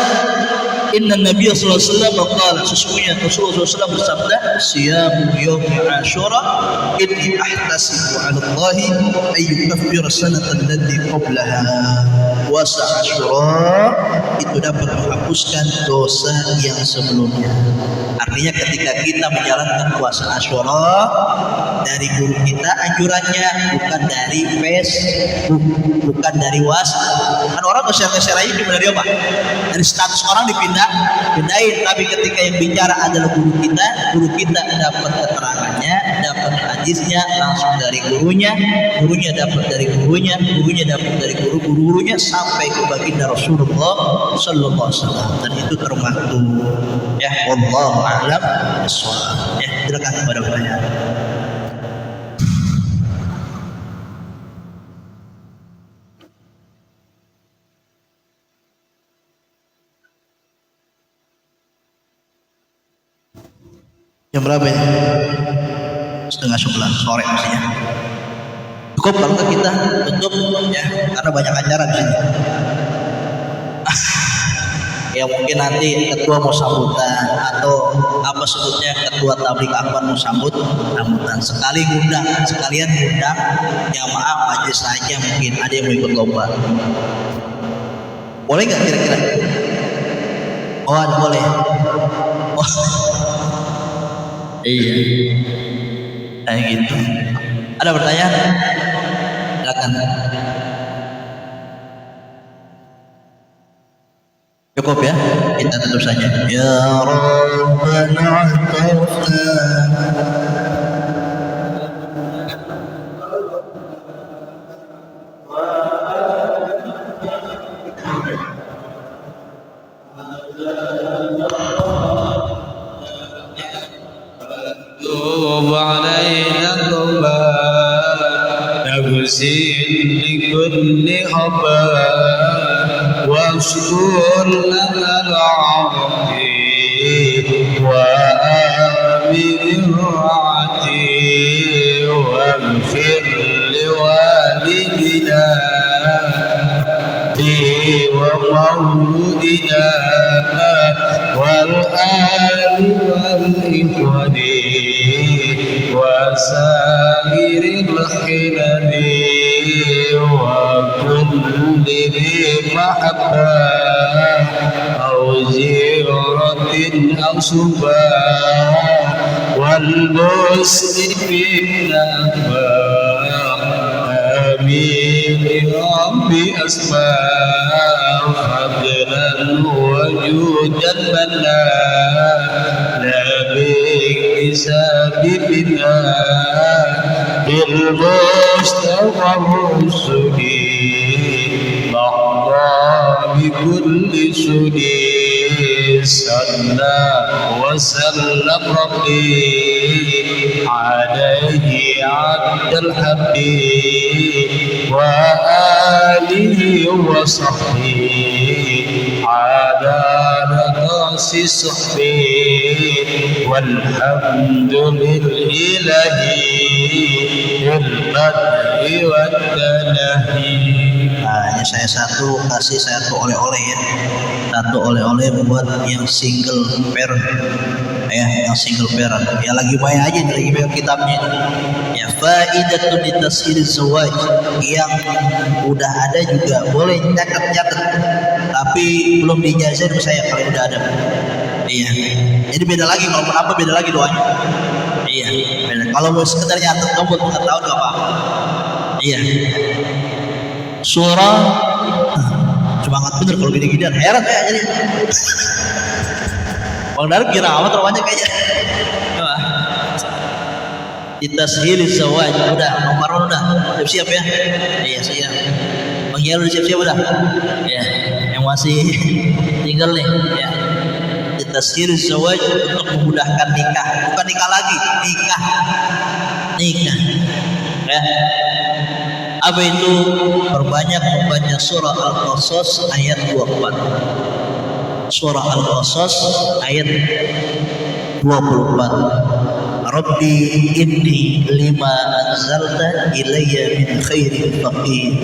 inna Nabiy sallallahu alaihi wasallam qala, sesungguhnya Rasulullah SAW bersabda, siyamu yaumi Ashura inni ahtasibu 'ala Allah ay yukaffira sanatan allati qablaha. Puasa Ashura itu dapat menghapuskan dosa yang sebelumnya. Artinya ketika kita menjalankan puasa Ashura, dari guru kita anjurannya bukan dari Facebook, bukan dari WhatsApp. Kan orang nge-share aja cuma dari apa? Dari status orang pindahin. Tapi ketika yang bicara adalah guru kita dapat keterangannya, dapat hadisnya langsung dari gurunya dapat dari gurunya dapat dari gurunya sampai ke baginda Rasulullah Sallallahu Alaihi Wasallam. Dan itu termasuk ya wallahu a'lam bishawab. Ya, silakan kepada pertanyaan. Jam berapa ya? 10:30 sore maksudnya. Cukup kalau kita tutup ya, karena banyak acara di sini. Ya mungkin nanti ketua mau sambutan atau apa sebutnya ketua tabligh akbar mau sambutan sekalian ngundang jamaah majelis saja, mungkin ada yang mau ikut lomba. Boleh nggak kira-kira? Oh boleh. Oh. Iya. Kayak gitu. Ada pertanyaan? Silakan. Cukup ya, kita tutup saja. Ya Rabbana لكل خبر واشكر لنا العظيم وآمن الرعتي واغفر لوالدنا ومولودنا والآل والإخوان وسائر الخلل وكل ذي محبة أو زيارة أو سبا والمسلمين آمين رب أسماء فضلا وجودا منا لا بحساب بنا بالمصطفى الرسل مرضى بكل سني صلى وسلم ربي عليه عبد الحبيب وآله وصحبه على رأس صحبه والحمد لله بالبدء والتنهي. Hanya saya kasih satu oleh-oleh ya, satu oleh-oleh buat yang single parent ya, yang single parent ya, lagi bayar aja nih, lagi bayar kitabnya ya. Faidatun litashil zawaj, yang udah ada juga boleh catat tapi belum diijazah saya kalau udah ada. Iya, jadi beda lagi, kalau apa beda lagi doanya. Iya, beda. Kalau mau sekedar nyatet kamu buat pengetahuan gak apa-apa. Iya. Surah semangat bener kalau gini-gini, heran ya jadi. Bang Darif kira amat rupanya kayaknya. Coba. Ditashil zawaj, udah nomor udah siap-siap ya. Iya siap. Bang Yal udah siap-siap udah. Ya, yang masih tinggal nih ya. Ditashil zawaj untuk memudahkan nikah, bukan nikah lagi, nikah. Ya. Apa itu? Perbanyak membaca surah Al-Qasas ayat 24. Surah Al-Qasas ayat 24. Rabbi inni lima anzalta ilayya min khairin faqir.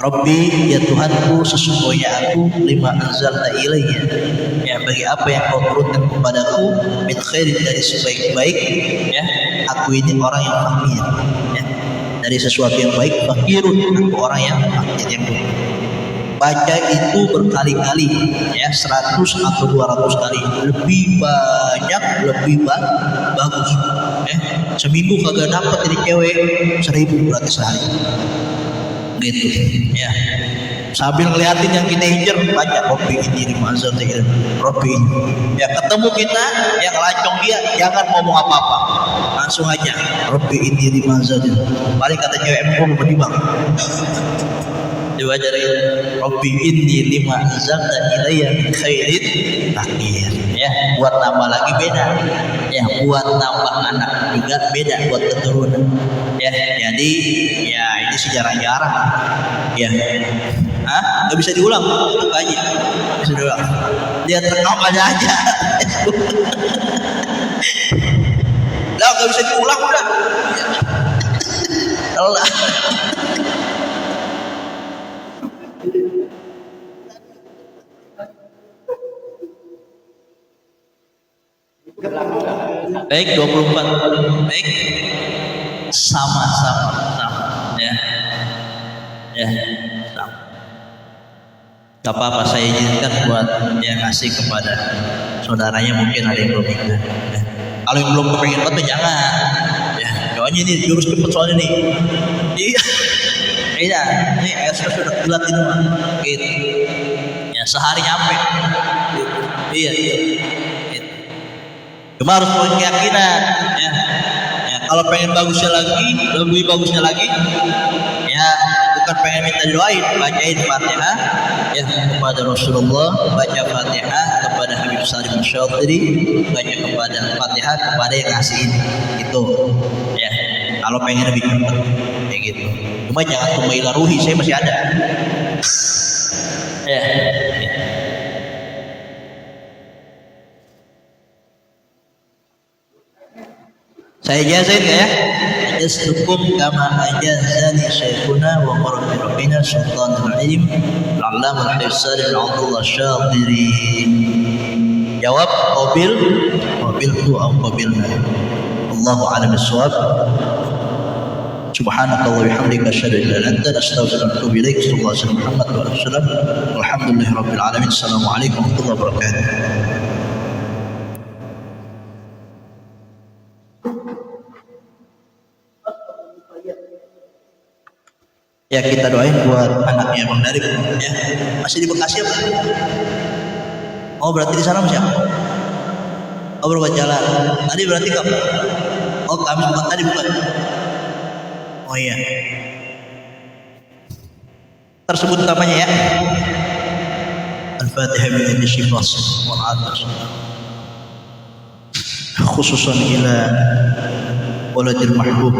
Rabbi, ya Tuhanku, sesungguhnya aku lima anzalta ilayya, ya bagi apa yang kau turunkan kepadaku, min khairin, dari sebaik-baik ya, aku ini orang yang fakir ya, dari sesuatu yang baik, fakirun, aku orang yang fakir yang buruk. Baca itu berkali-kali ya, 100 atau 200 kali, lebih banyak lebih bagus ya. Seminggu kagak dapat dari cewek 1000 berarti sehari gitu ya. Sambil ngeliatin yang teenager baca Rabbi inni lima anzalta ilaina, Rabbi ya. Ketemu kita yang lancong dia, jangan ngomong apa-apa, langsung aja Rabbi inni lima anzalta. Paling kata cewek mau bang dibaca dari Rabbi inni lima anzalta ilaina min khairin fakir ya. Buat tambah lagi beda ya, buat tambah anak juga beda, buat keturunan ya. Jadi ya ini sih jarang-jarang ya. Nggak bisa diulang itu aja, bisa diulang, lihat rekam aja lah, nggak bisa diulang udah Allah. Baik 24 baik sama ya sama. Gak apa-apa, saya izinkan buat yang ngasih kepada saudaranya, mungkin ada yang belum ingat ya. Kalau yang belum kepengen banget jangan ya, soalnya ini jurus cepet soalnya nih. Iya ini esnya sudah bulat ini mah gitu ya, sehari nyampe gitu. Iya gitu. Cuma harus punya keyakinan ya. Kalau pengen bagusnya lagi, lebih bagusnya lagi ya, bukan pengen minta doain, bacain Fatihah ya kepada Rasulullah, baca Fatihah kepada Habib Salim Syatiri, baca kepada Fatihah kepada yang ngasih ini gitu ya. Kalau pengen lebih cepat kayak gitu. Cuma jangan tumailah ruhi, saya masih ada ya. Saya ijazin ya, ajastukum kama ajazani syekhuna wa murabbiina sultanul ilm al-allamah al-hafiz Abdullah Syatiri. Jawab qabiltu atau qabilna. Allahu a'lam bis-shawab. Subhanakallah wa bihamdika asyhadu an la ilaha illa anta astaghfiruka wa atubu ilaik. Sallallahu alaihi wasallam Muhammad wa alihi wasallam. Walhamdulillahirabbil alamin. Assalamualaikum warahmatullahi wabarakatuh. Ya kita doain buat anaknya Bang Darip ya. Masih di Bekasi apa? Oh berarti di sana masih apa? Oh berubah jalan. Tadi berarti kapan? Oh Kamis bukan tadi bukan? Oh iya. Tersebut namanya ya. Al-Fatihah min syifas wal atas. Khususan ila waladil mahbub